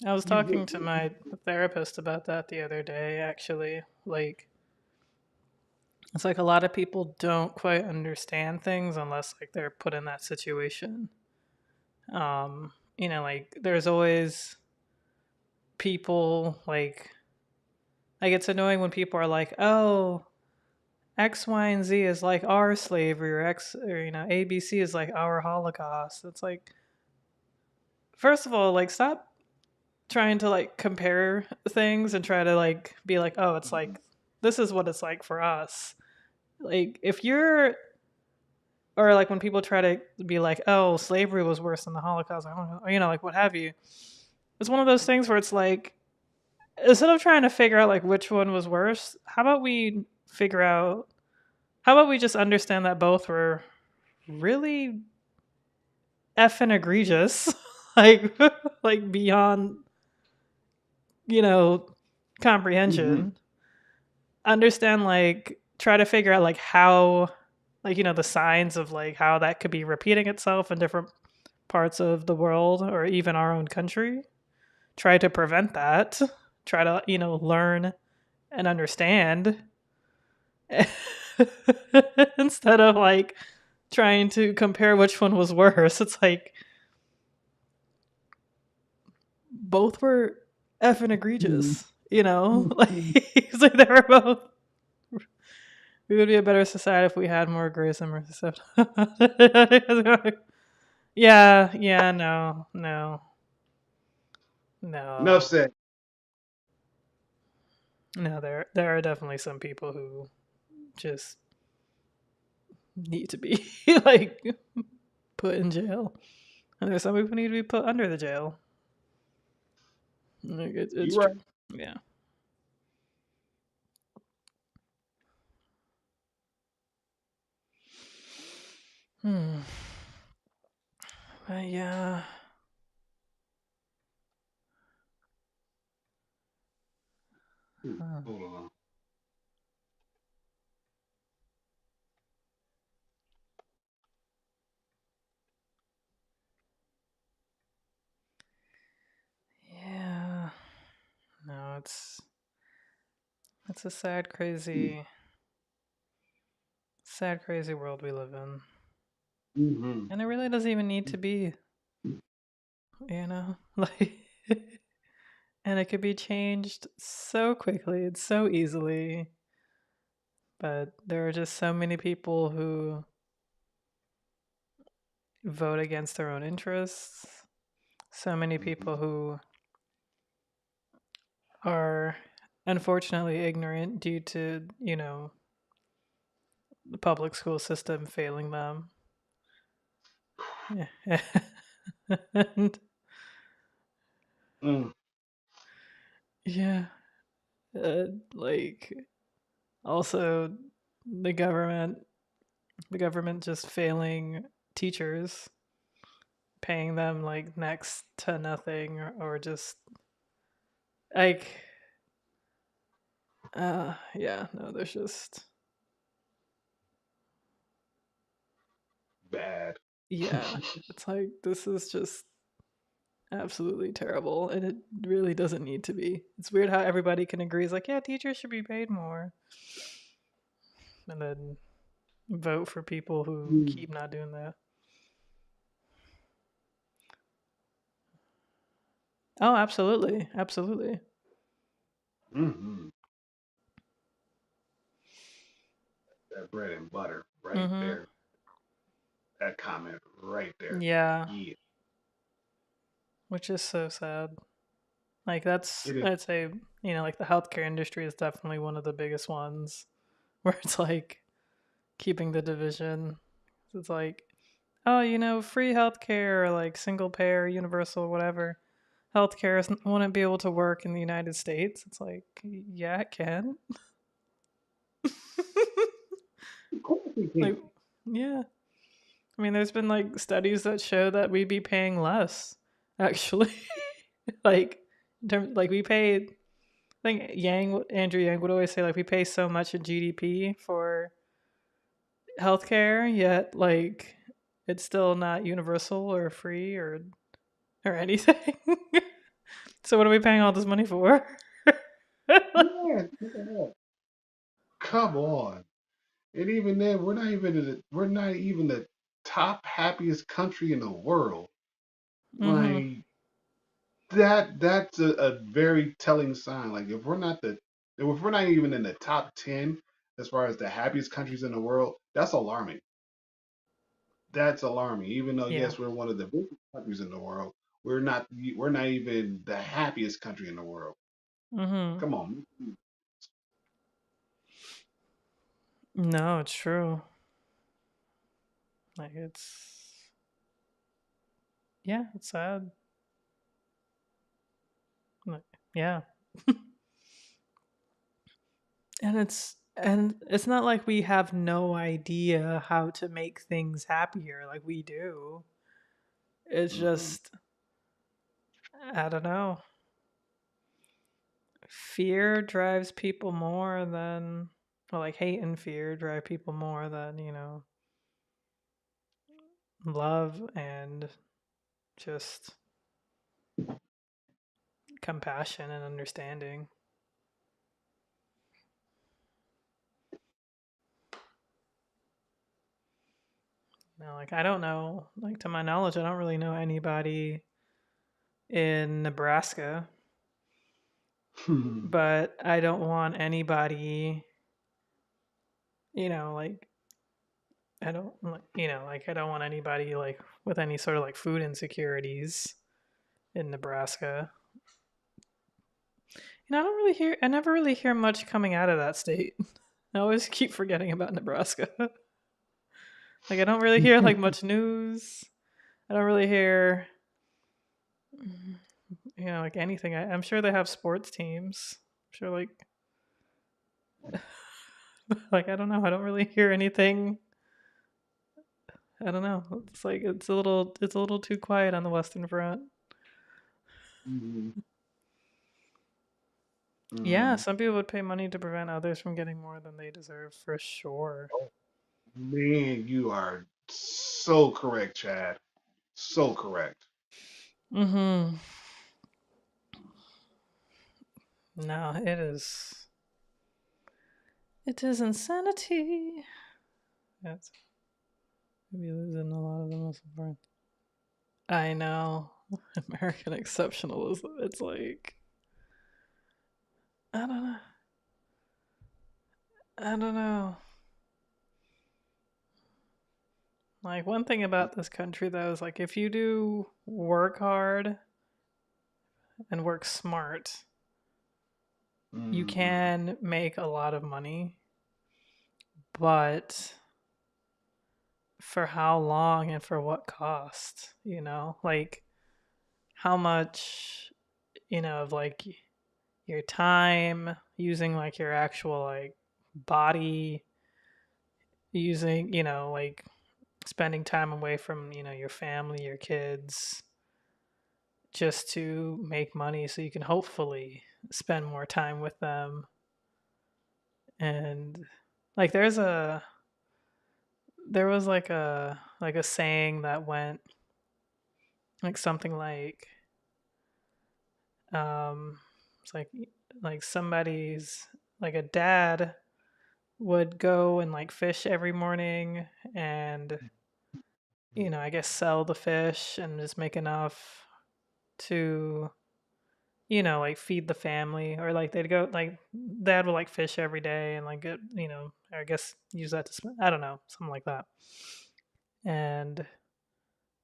I was You, talking to my therapist about that the other day, actually. Like, it's like a lot of people don't quite understand things unless like they're put in that situation. Like there's always people like it's annoying when people are like, "Oh, X, Y, and Z is like our slavery, or X, or ABC is like our Holocaust." It's like, first of all, like stop trying to like compare things and try to like be like, "Oh, it's like this is what it's like for us." Like if you're or like when people try to be like, "Oh, slavery was worse than the Holocaust," or like what have you. It's one of those things where it's like instead of trying to figure out like which one was worse, how about we figure out how about we just understand that both were really effing egregious, like like beyond you know mm-hmm, comprehension. Understand like try to figure out like how like the signs of like how that could be repeating itself in different parts of the world or even our own country. Try to prevent that. Try to learn and understand instead of like trying to compare which one was worse. It's like both were effing egregious, like, it's like they were both. We would be a better society if we had more grace and mercy. Yeah, yeah, no, no, enough no, said. no. There are definitely some people who just need to be like put in jail, and there's some people who need to be put under the jail. Like it's You right. true. Yeah. Hmm. Yeah. Huh. Hold on. Yeah. No, it's a sad, crazy, sad, crazy world we live in, Mm-hmm. and it really doesn't even need to be, like, and it could be changed so quickly and so easily. But there are just so many people who vote against their own interests. So many Mm-hmm. people who are unfortunately ignorant due to the public school system failing them. And Mm. yeah, uh, like also the government, the government just failing teachers, paying them like next to nothing, or just like, yeah, no, there's just, Bad. yeah, it's like this is just absolutely terrible, and it really doesn't need to be. It's weird how everybody can agree. It's like, yeah, teachers should be paid more, and then vote for people who keep not doing that. Oh, absolutely, absolutely. Mm-hmm. That bread and butter right Mm-hmm. there. That comment right there. Yeah, Yeah, which is so sad. Like it is. I'd say, like the healthcare industry is definitely one of the biggest ones where it's like keeping the division. It's like, oh, free healthcare or like single payer, universal, whatever. Healthcare wouldn't be able to work in the United States. It's like, yeah, it can. Of course we Like, can. yeah. I mean, there's been like studies that show that we'd be paying less, actually. Like, in terms, like we paid. I think Andrew Yang would always say like we pay so much in GDP for healthcare, yet like it's still not universal or free or anything. So what are we paying all this money for? Yeah, yeah. Come on. And even then, we're not even the top happiest country in the world. Mm-hmm. Like that's a very telling sign. Like if we're not even in the top 10 as far as the happiest countries in the world, that's alarming. That's alarming. Even though Yeah. yes, we're one of the biggest countries in the world, we're not even the happiest country in the world. Mm-hmm. Come on. No, it's true. Like yeah, it's sad. Like, yeah. And it's not like we have no idea how to make things happier. Like we do. It's Hmm. just I don't know. Fear drives people more than, well, like hate and fear drive people more than, love and just compassion and understanding. Like I don't know, like to my knowledge, I don't really know anybody in Nebraska, but I don't want anybody, like I don't like, like I don't want anybody like with any sort of like food insecurities in Nebraska. I never really hear much coming out of that state. I always keep forgetting about Nebraska. Like I don't really hear like much news. I don't really hear, like anything. I'm sure they have sports teams. I'm sure like I don't know. I don't really hear anything. I don't know. It's like it's a little too quiet on the Western Front. Hmm. Yeah, Hmm. some people would pay money to prevent others from getting more than they deserve for sure. Man, you are so correct, Chad. So correct. Mm-hmm. No, it is. It is insanity. That's maybe losing a lot of the most important. I know. American exceptionalism. It's like I don't know. I don't know. Like one thing about this country though is like if you do work hard and work smart, you Hmm. can make a lot of money, but for how long and for what cost, Like how much, of like your time using like your actual like body using, like spending time away from, your family, your kids just to make money so you can hopefully spend more time with them. And like there was like a saying that went like something like It's like somebody's like a dad would go and like fish every morning and I guess sell the fish and just make enough to like feed the family, or like they'd go like dad would like fish every day and like get, I guess use that to I don't know, something like that. And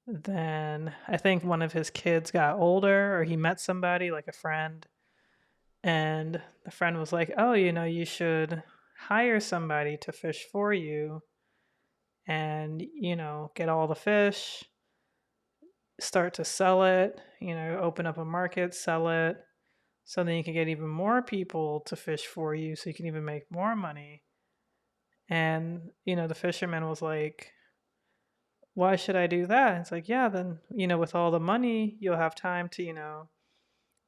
then I think one of his kids got older, or he met somebody like a friend, and the friend was like, "Oh, you should hire somebody to fish for you and, get all the fish, start to sell it, open up a market, sell it, so then you can get even more people to fish for you so you can even make more money." And, the fisherman was like, "Why should I do that?" It's like, "Yeah, then, with all the money, you'll have time to,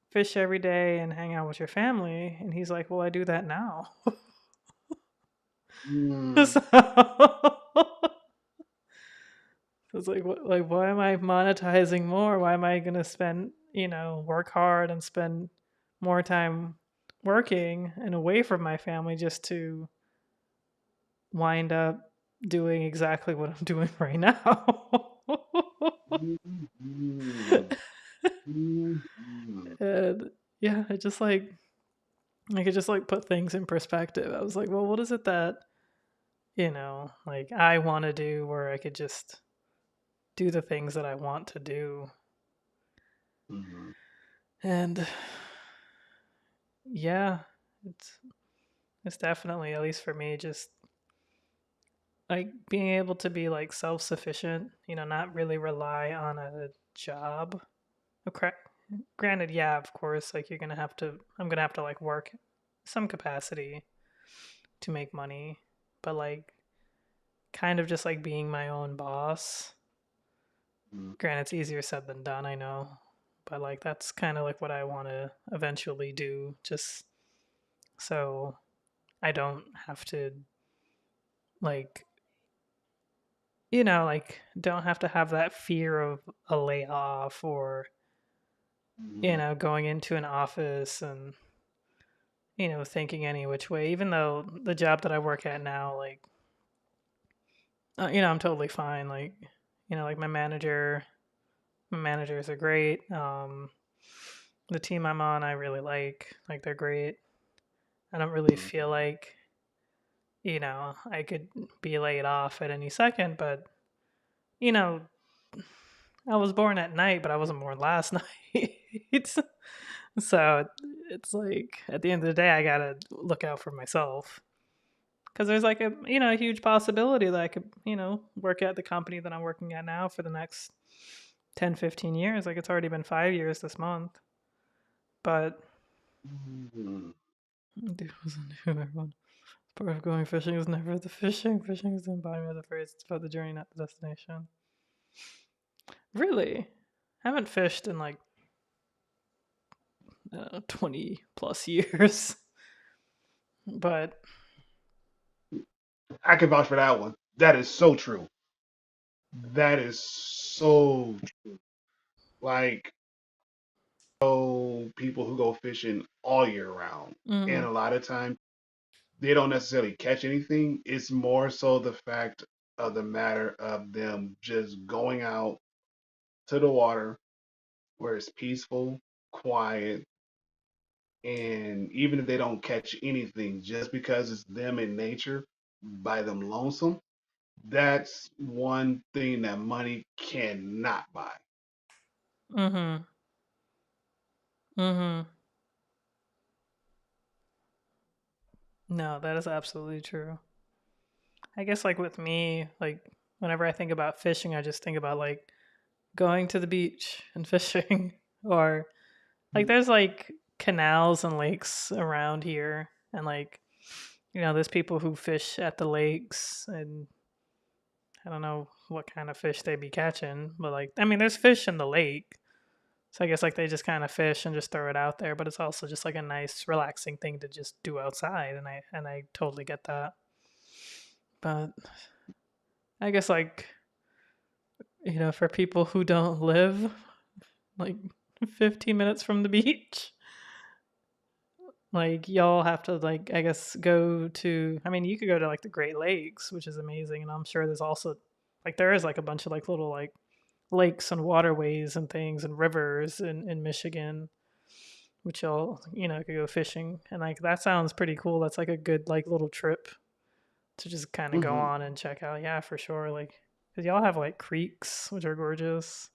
fish every day and hang out with your family." And he's like, "Well, I do that now." Mm, So it's like, what, like, why am I monetizing more? Why am I gonna spend, work hard and spend more time working and away from my family just to wind up doing exactly what I'm doing right now? mm, mm, And yeah, it just like I could just like put things in perspective. I was like, well, what is it that, like I want to do where I could just do the things that I want to do? mm, And yeah, it's it's definitely, at least for me, just like being able to be like self-sufficient, not really rely on a job. Okay. Granted, yeah, of course, like I'm gonna have to like work some capacity to make money, but like kind of just like being my own boss. mm, Granted, it's easier said than done, I know, but like that's kind of like what I want to eventually do, just so I don't have to like like don't have to have that fear of a layoff, or mm, going into an office and thinking any which way. Even though the job that I work at now, like I'm totally fine. Like like my managers are great. The team I'm on, I really like they're great. I don't really mm, feel like I could be laid off at any second, but you know I was born at night, but I wasn't born last night. So it's like at the end of the day, I gotta look out for myself, because there's like a huge possibility that I could work at the company that I'm working at now for the next 10, 15 years. Like it's already been 5 years this month, but mm. dude wasn't who everyone. Part of going fishing is never the fishing. Fishing is the embodiment of the phrase. It's about the journey, not the destination. Really, I haven't fished in like 20 plus years, but I can vouch for that one. That is so true. That is so like people who go fishing all year round, and mm, a lot of times they don't necessarily catch anything. It's more so the fact of the matter of them just going out to the water where it's peaceful, quiet, and even if they don't catch anything, just because it's them in nature by them lonesome, that's one thing that money cannot buy. mm-hmm, mm-hmm. No, that is absolutely true. I guess like with me, like whenever I think about fishing, I just think about like going to the beach and fishing, or like there's like canals and lakes around here, and like there's people who fish at the lakes, and I don't know what kind of fish they be catching, but like I mean, there's fish in the lake. So I guess like they just kind of fish and just throw it out there, but it's also just like a nice, relaxing thing to just do outside, and I totally get that. But I guess like for people who don't live like 15 minutes from the beach. Like y'all have to like I guess go to I mean you could go to like the Great Lakes, which is amazing, and I'm sure there's also like there is like a bunch of like little like lakes and waterways and things and rivers in Michigan, which y'all could go fishing, and like that sounds pretty cool. That's like a good like little trip to just kind of go Hmm. on and check out. Yeah, for sure. Like because y'all have like creeks, which are gorgeous,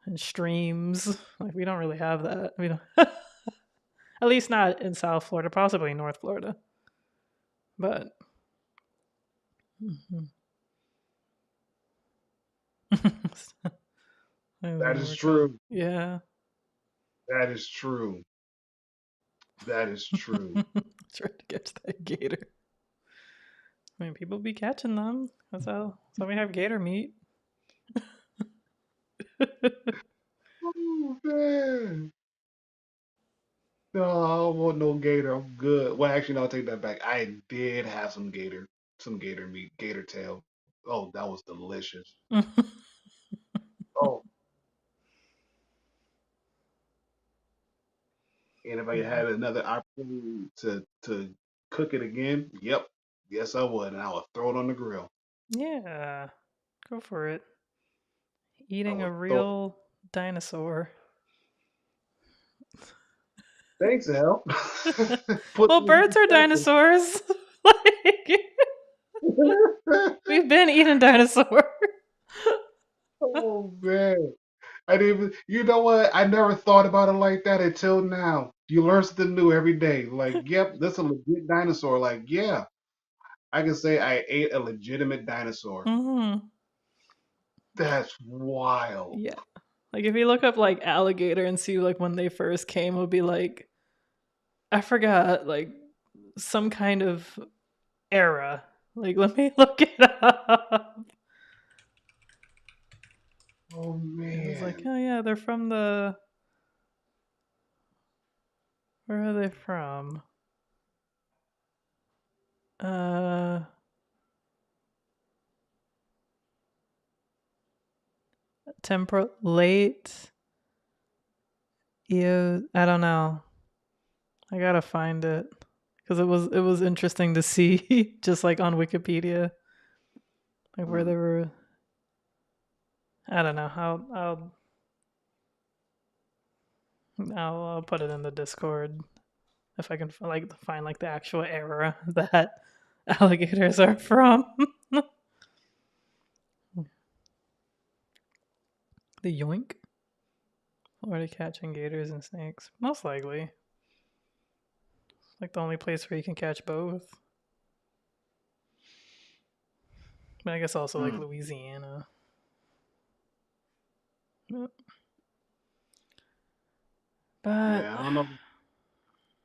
and streams. Like we don't really have that. We don't. At least not in South Florida, possibly North Florida. But mhm. Things That gonna is work out. true. Yeah. That is true. That is true. Try to catch that gator. I mean, people be catching them. That's how we have gator meat. Oh man. No, I don't want no gator. I'm good. Well, actually, no, I'll take that back. I did have some gator meat, gator tail. Oh, that was delicious. Oh, and if I Yeah. had another opportunity to cook it again, yep, yes I would, and I would throw it on the grill. Yeah. Go for it. I Eating would a throw. real dinosaur. Thanks, Al. Put Well, me in birds are perspective. dinosaurs. Like we've been eating dinosaurs. Oh man. I didn't even, you know what? I never thought about it like that until now. You learn something new every day. Like, yep, that's a legit dinosaur. Like, yeah, I can say I ate a legitimate dinosaur. Hmm. That's wild. Yeah. Like if you look up like alligator and see like when they first came, it'll be like I forgot like some kind of era. Like let me look it up. Oh It was like, man. oh yeah, they're from the where are they from? Uh temper late I don't know. I gotta find it. Because it was interesting to see just like on Wikipedia, like where Mm. they were I don't know. I'll put it in the Discord if I can like find like the actual era that alligators are from. The yoink, Florida catching gators and snakes, most likely. Like the only place where you can catch both. But I guess also like Mm. Louisiana. But Yeah, I don't know.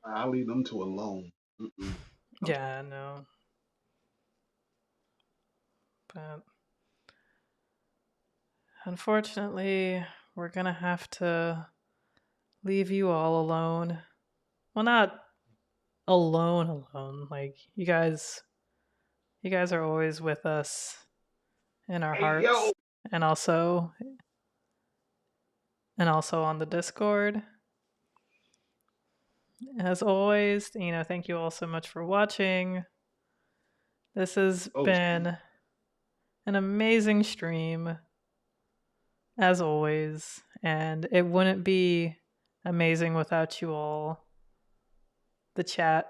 I'll leave them two alone. Mm-mm. I'm sorry. yeah, no. But unfortunately, we're gonna have to leave you all alone. Well, not alone. Like you guys are always with us in our Hey yo. hearts and also on the Discord. As always, thank you all so much for watching. This has Oh, been an amazing stream as always, and it wouldn't be amazing without you all. The chat,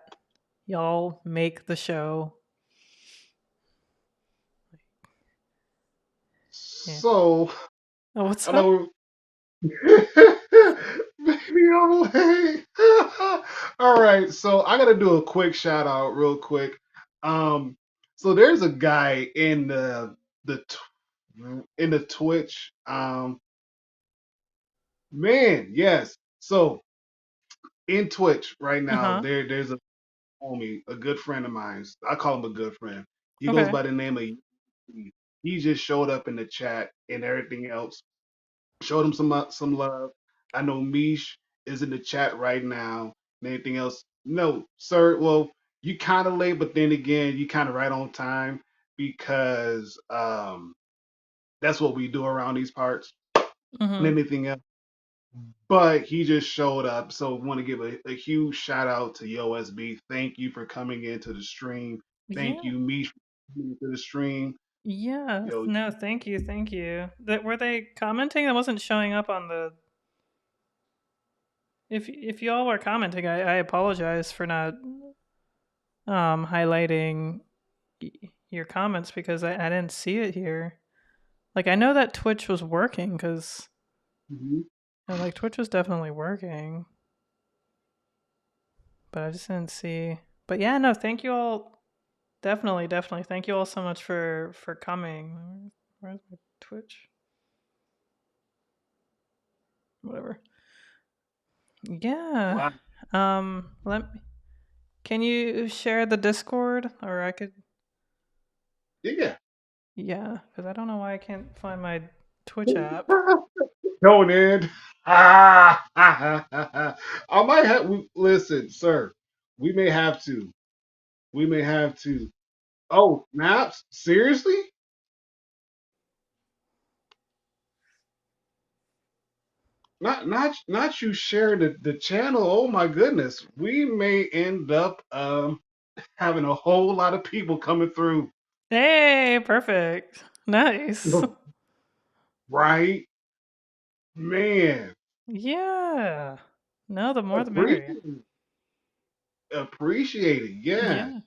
y'all make the show. Yeah. so Oh, what's I up? know. Baby, I'm late. All right, so I gotta do a quick shout out, real quick. Um, so there's a guy in in the Twitch. Man, yes. So in Twitch right Uh now, huh. there's a homie, a good friend of mine. I call him a good friend. He goes Okay. by the name of. He just showed up in the chat and everything else. Showed him some love. I know Mish is in the chat right now. Anything else? No, sir. Well, you kind of late, but then again, you kind of right on time because that's what we do around these parts. And Mm-hmm. anything else? but he just showed up. So want to give a huge shout out to YoSB. Thank you for coming into the stream. Thank Yeah. you, Mish, for coming into the stream. Yeah. Yo, No, thank you. Thank you. Were they commenting? I wasn't showing up on the. If y'all were commenting, I apologize for not highlighting your comments because I didn't see it here. Like I know that Twitch was working because mhm. like Twitch was definitely working, but I just didn't see. But yeah, no, thank you all. Definitely, definitely. Thank you all so much for coming. Where's my Twitch? Whatever. Yeah. Wow. Let me, can you share the Discord or I could Yeah. yeah, cuz I don't know why I can't find my Twitch app. Going in. I might have. Listen, sir. We may have to. We may have to. Oh, snaps? Seriously? Not you share the channel. Oh my goodness. We may end up having a whole lot of people coming through. Hey, perfect. Nice. Right? Man. Yeah. No, the more the merrier. Appreciate it. Appreciate it. Yeah. Yeah.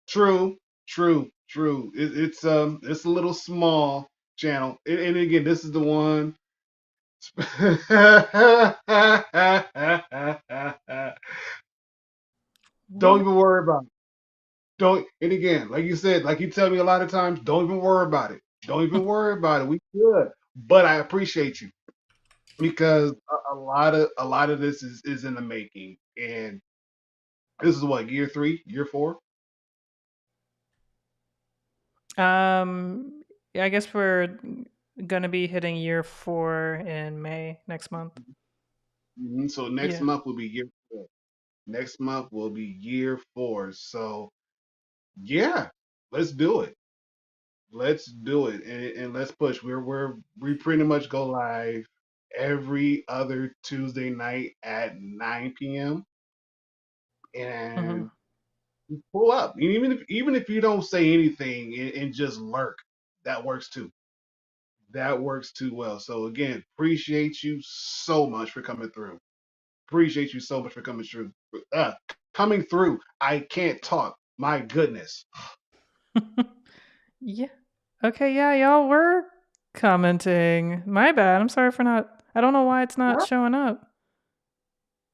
True. True. True. It's a little small channel. And again, this is the one. Don't What? even worry about it. Don't, and again, like you said, like you tell me a lot of times, don't even worry about it. Don't even worry about it. We good. But I appreciate you because a lot of this is in the making. And this is what, year three, year four? Yeah, I guess we're gonna be hitting year 4 in May next month. So next Yeah. month will be year four. Next month will be year four. So yeah, let's do it. Let's do it, and let's push. We pretty much go live every other Tuesday night at 9 p.m. Hmm. and pull up. And even if you don't say anything and just lurk, that works too. That works too well. So again, appreciate you so much for coming through. Appreciate you so much for coming through. Uh, Coming through. I can't talk. My goodness. Yeah. Okay, yeah, y'all were commenting. My bad. I'm sorry for not. I don't know why it's not What? showing up.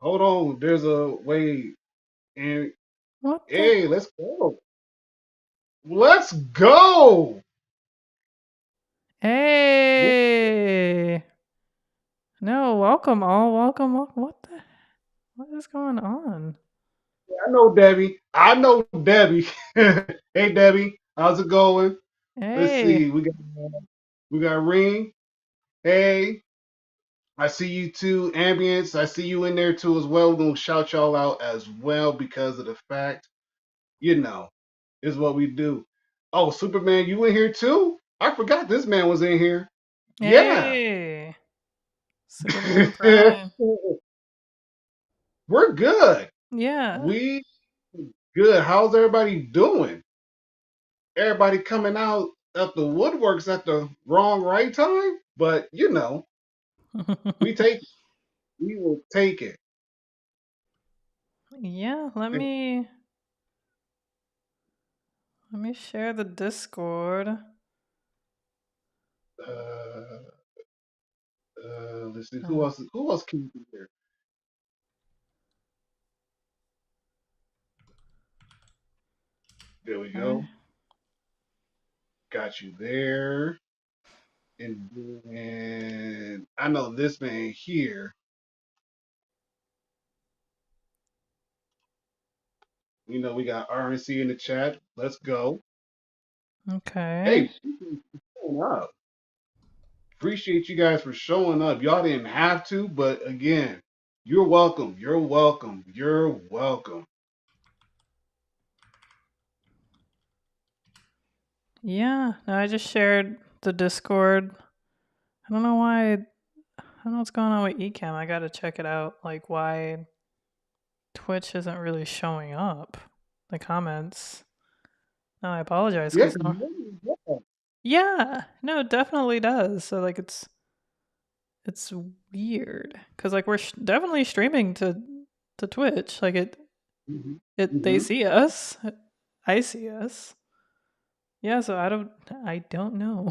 Hold on. There's a way. And What the? hey, let's go. Let's go. Hey! No, welcome all. Welcome. What the? What is going on? I know Debbie. I know Debbie. Hey Debbie, how's it going? Let's Hey. see. We got Ring. Hey, I see you too. Ambience, I see you in there too as well. We're gonna shout y'all out as well because of the fact, you know, is what we do. Oh, Superman, you in here too? I forgot this man was in here. Yeah. Hey. Superman Prime. We're good. Yeah. We good. How's everybody doing? Everybody coming out of the woodworks at the wrong right time, but we take we will take it. Yeah, let me share the Discord. Uh, let's see who Uh, else. Who else can be here? There we okay. go. Got you there. And then I know this man here. We got RNC in the chat. Let's go. Okay. Hey, showing up. Appreciate you guys for showing up. Y'all didn't have to, but again, you're welcome. You're welcome. You're welcome. Yeah, no, I just shared the Discord. I don't know why. I don't know what's going on with Ecamm. I gotta check it out. Like why Twitch isn't really showing up. The comments. No, I apologize Yeah, because 'cause no. yeah. Yeah, no, it definitely does. So like it's weird because like we're definitely streaming to Twitch. Like Hmm. it they Hmm. see us. I see us. Yeah, so I don't know.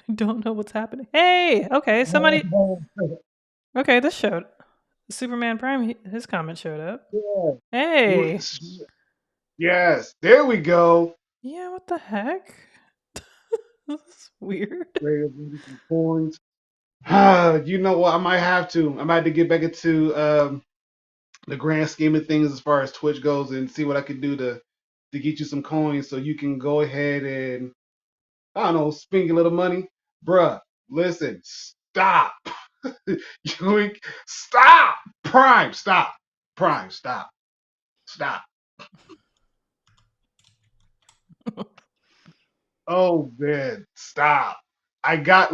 I don't know what's happening. Hey, okay, somebody. Okay, this showed. Superman Prime. His comment showed up. Yeah. Hey. Yes, there we go. Yeah, what the heck? This is weird. Ready to win some coins. You know what? I might have to. I might have to get back into the grand scheme of things as far as Twitch goes and see what I can do to get you some coins so you can go ahead and I don't know, spend a little money. Bruh, listen, stop. Stop. Prime, stop. Prime, stop. Stop. Oh man, stop. I got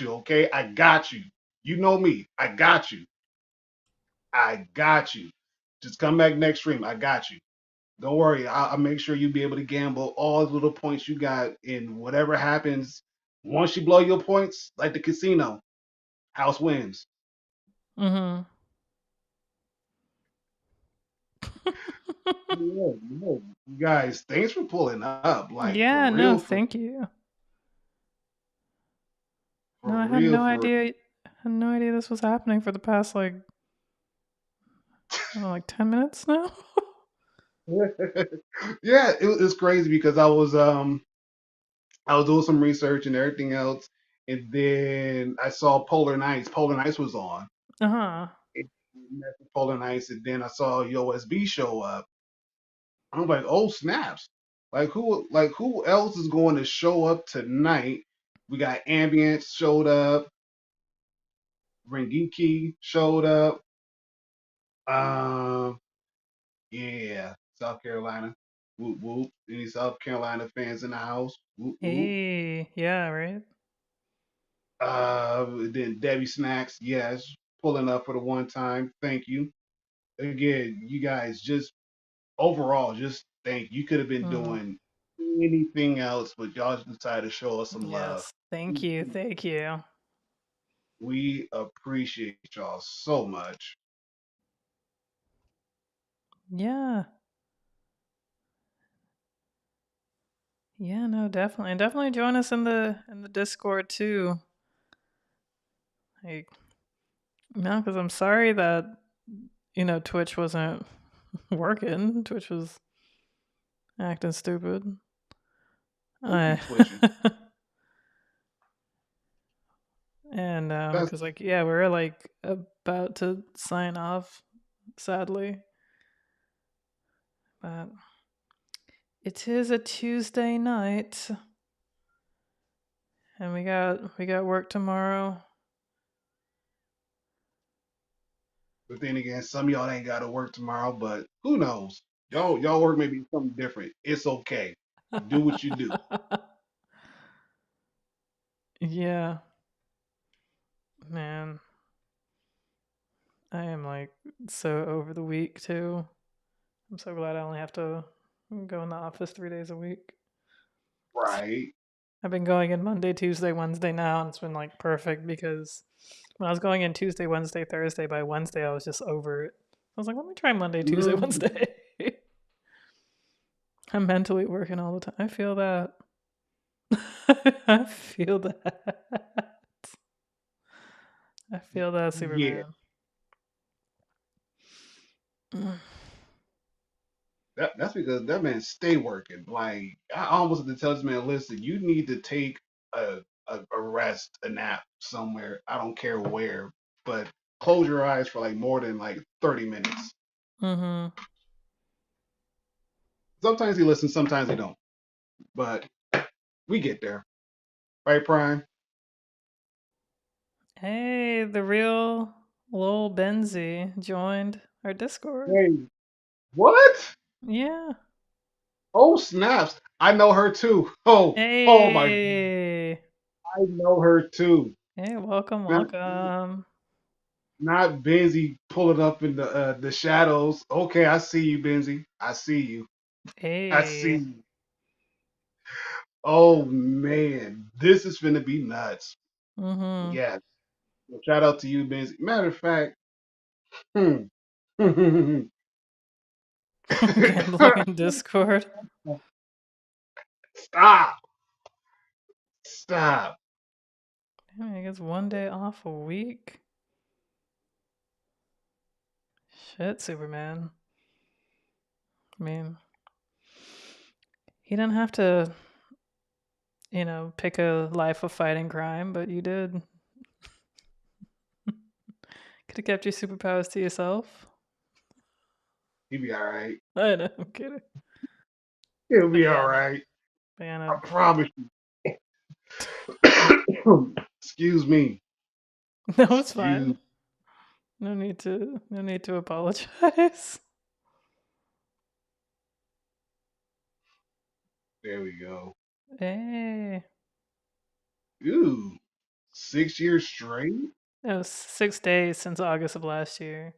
you, okay? I got you. You know me. I got you. I got you. Just come back next stream. I got you. Don't worry. I'll make sure you be able to gamble all the little points you got in whatever happens. Once you blow your points, like the casino, house wins. Mhm. Yeah, yeah. You guys, thanks for pulling up. Like Yeah, no, for thank you. No, I had real, no for idea. I had no idea this was happening for the past like I don't know, like 10 minutes now. real. Yeah, it's crazy because I was doing some research and everything else, and then I saw Polar Nights. Polar Nights was on. Uh huh. It, Polar Nights, and then I saw USB show up. I'm like, oh snaps! Like who else is going to show up tonight? We got Ambient showed up, Rengiki showed up. Um, yeah, South Carolina. Whoop whoop. Any South Carolina fans in the house? Whoop whoop. Hey, yeah, right. Then Debbie Snacks, yes, pulling up for the one time. Thank you. Again, you guys just overall, just thank you. You could have been Mhm. doing anything else, but y'all just decided to show us some love. Yes, thank you, thank you. We appreciate y'all so much. Yeah, yeah, no, definitely, and definitely join us in the Discord too. Like, no, because I'm sorry that Twitch wasn't working. Twitch was acting stupid. They be I twitching. and That's because like yeah, we're like about to sign off, sadly, but it is a Tuesday night, and we got work tomorrow. but then again, some of y'all ain't got to work tomorrow, but who knows? Y'all work may be something different. It's okay. Do what you do. Yeah, man, I am like so over the week too. I'm so glad I only have to go in the office 3 days a week. Right. I've been going in Monday, Tuesday, Wednesday now, and it's been like perfect because when I was going in Tuesday, Wednesday, Thursday, by Wednesday I was just over it. I was like, let me try Monday, Tuesday, Mm, Wednesday. I'm mentally working all the time. I feel that. I feel that. I feel that, yeah. Superman. Mm. That's because that man stay working. Like I almost had to tell this man, listen, you need to take a, a rest, a nap somewhere. I don't care where, but close your eyes for like more than like 30 minutes. Mm-hmm. Sometimes he listens, sometimes he don't. But we get there. Right, Prime? Hey, the real Lowell Benzie joined our Discord. Hey, what? Yeah. Oh snaps. I know her too. Oh my Hey. I know her too. Hey, welcome, Not, welcome. not Benzie pulling up in the shadows. Okay, I see you, Benzie. I see you. I see Hey. you. Oh man, this is finna be nuts. Mm-hmm. Yes. Well, shout out to you, Benzie. Matter of fact, hmm. Gambling in Discord. Stop. Stop. Damn, I guess one day off a week. Shit, Superman. I mean, he didn't have to, pick a life of fighting crime, but you did. Could have kept your superpowers to yourself. He'll be all right. I know, I'm kidding. He'll But be all yeah, no. right. But yeah, I no. promise you. Excuse me. No, it's Excuse. fine. No need to apologize. There we go. Hey. Ooh, 6 years straight. It was 6 days since August of last year.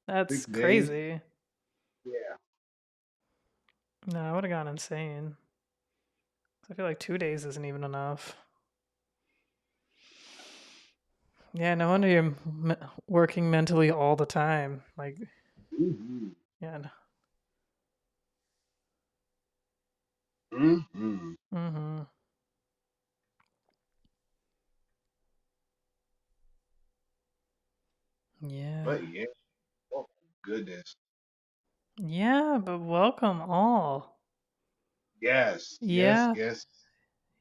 That's 6 days. crazy. Yeah. No, I would have gone insane. I feel like 2 days isn't even enough. Yeah, no wonder you're working mentally all the time. Like, Mm-hmm. yeah. Mm-hmm. Mm-hmm. Yeah. But yeah. Oh goodness. Yeah, but welcome all. Yes. Yes. Yeah. Yes.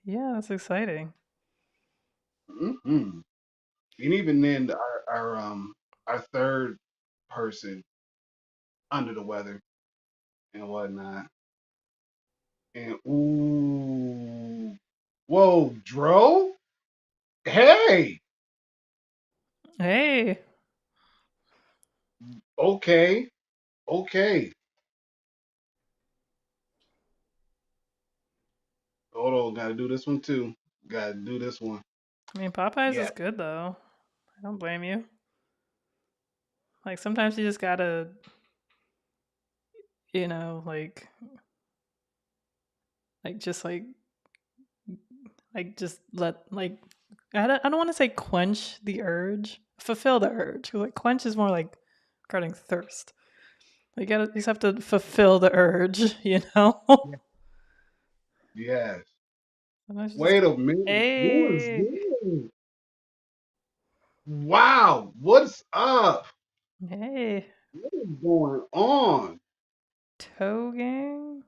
Yeah, that's exciting. Mm-hmm. And even then, our third person under the weather and whatnot. And ooh, whoa, Dro. Hey. Hey. Okay. Okay. Hold on. Got to do this one too. Got to do this one. I mean, Popeyes is Yeah. good though. I don't blame you. Like sometimes you just gotta, like just just let I don't want to say quench the urge, fulfill the urge. 'Cause, like quench is more like regarding thirst. You just have to fulfill the urge, you know. Yeah. Yes. Sometimes you just Wait got. a minute. Who is Hey, this? Wow. What's up? hey, What is going on? toe gang.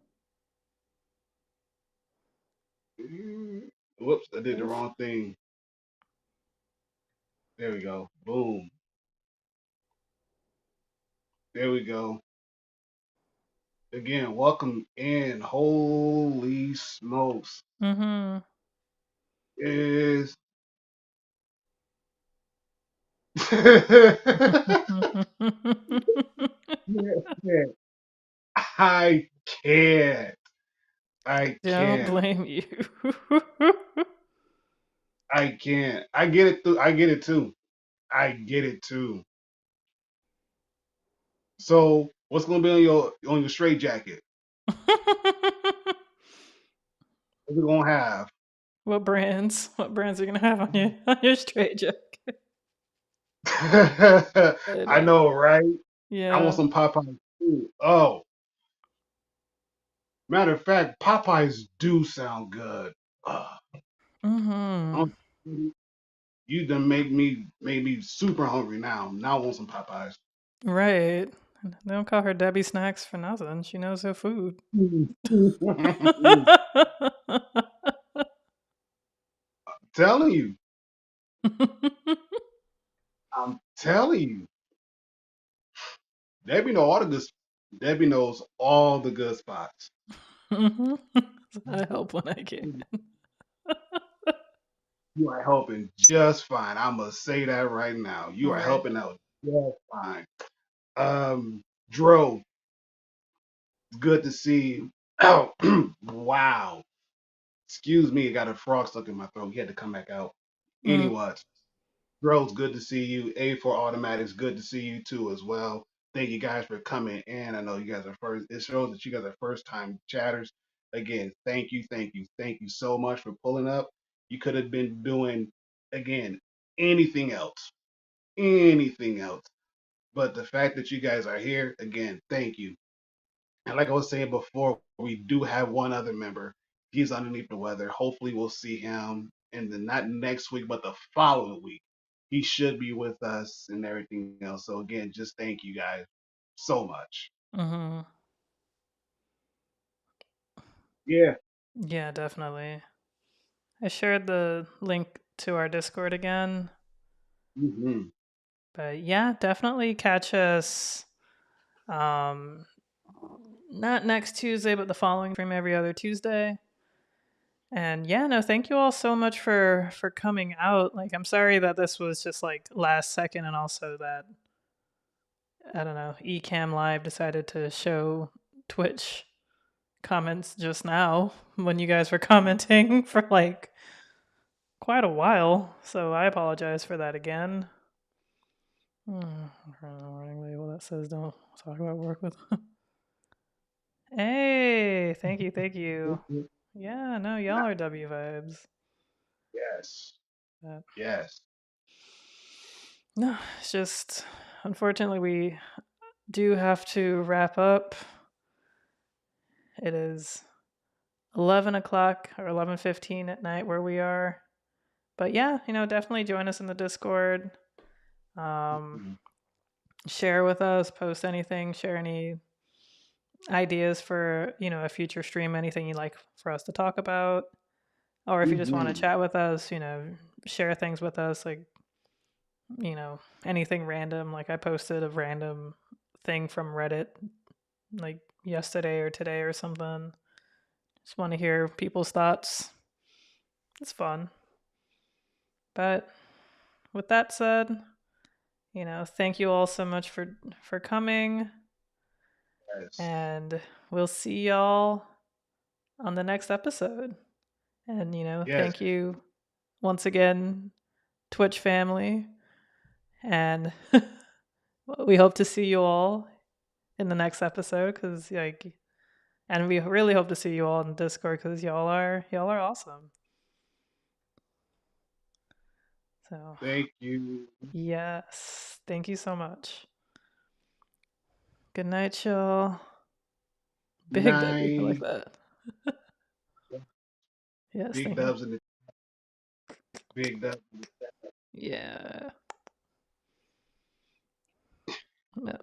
Whoops, I did the Oof. wrong thing. There we go. Boom. There we go. Again, welcome in. Holy smokes. Mm-hmm. Is I can't. I Don't can't. blame you. I can't. I get it through. I get it too. I get it too. So what's gonna be on your straight jacket? What you gonna have? What brands? What brands are you gonna have on your straight jacket? I I know. know, right? I want Yeah. some Popeyes too. Oh, matter of fact, Popeyes do sound good. Ugh. Mm-hmm. I'm- you done made me super hungry now. Now I want some Popeyes. Right. They don't call her Debbie Snacks for nothing. She knows her food. telling you, I'm telling you, Debbie know all the good. Debbie knows all the good spots. Mhm. I help when I can. You are helping just fine. I'm gonna say that right now. You are Right. helping out just fine. Dro, good to see you. Oh, wow. Excuse me, I got a frog stuck in my throat. He had to come back out. Mm. anyone. Rose, good to see you. A4 Automatics, good to see you too as well. Thank you guys for coming in. I know you guys are first. It shows that you guys are first time chatters. Again, thank you so much for pulling up. You could have been doing again anything else, anything else. But the fact that you guys are here, again, thank you. And like I was saying before, we do have one other member. He's underneath the weather. Hopefully, we'll see him in the not next week, but the following week. He should be with us and everything else. So again, just thank you guys so much. Hmm. Yeah. Yeah, definitely. I shared the link to our Discord again. Hmm. But yeah, definitely catch us. Um, not next Tuesday, but the following stream every other Tuesday. And yeah, no, thank you all so much for coming out. Like, I'm sorry that this was just like last second, and also that I don't know, Ecamm Live decided to show Twitch comments just now when you guys were commenting for like quite a while. So I apologize for that again. Warning label that says don't talk about work with. Hey, thank you, thank you. Yeah, no, y'all are W vibes. Yes. But Yes. no, it's just unfortunately we do have to wrap up. It is 11 o'clock or 11:15 at night where we are. But yeah, definitely join us in the Discord. Um, Mhm. share with us, post anything, share any ideas for a future stream, anything you'd like for us to talk about, or if you just want to Mhm. chat with us, share things with us, like anything random. Like I posted a random thing from Reddit like yesterday or today or something. Just want to hear people's thoughts. It's fun. But with that said, thank you all so much for coming, Yes. and we'll see y'all on the next episode. And Yes. thank you once again, Twitch family, and we hope to see you all in the next episode because and we really hope to see you all in Discord because y'all are awesome. So Thank you. yes, thank you so much. Good night, y'all. Big W, I like Night. that. Yes, Big thank you. dubs in the big dubs. Yeah. Yeah.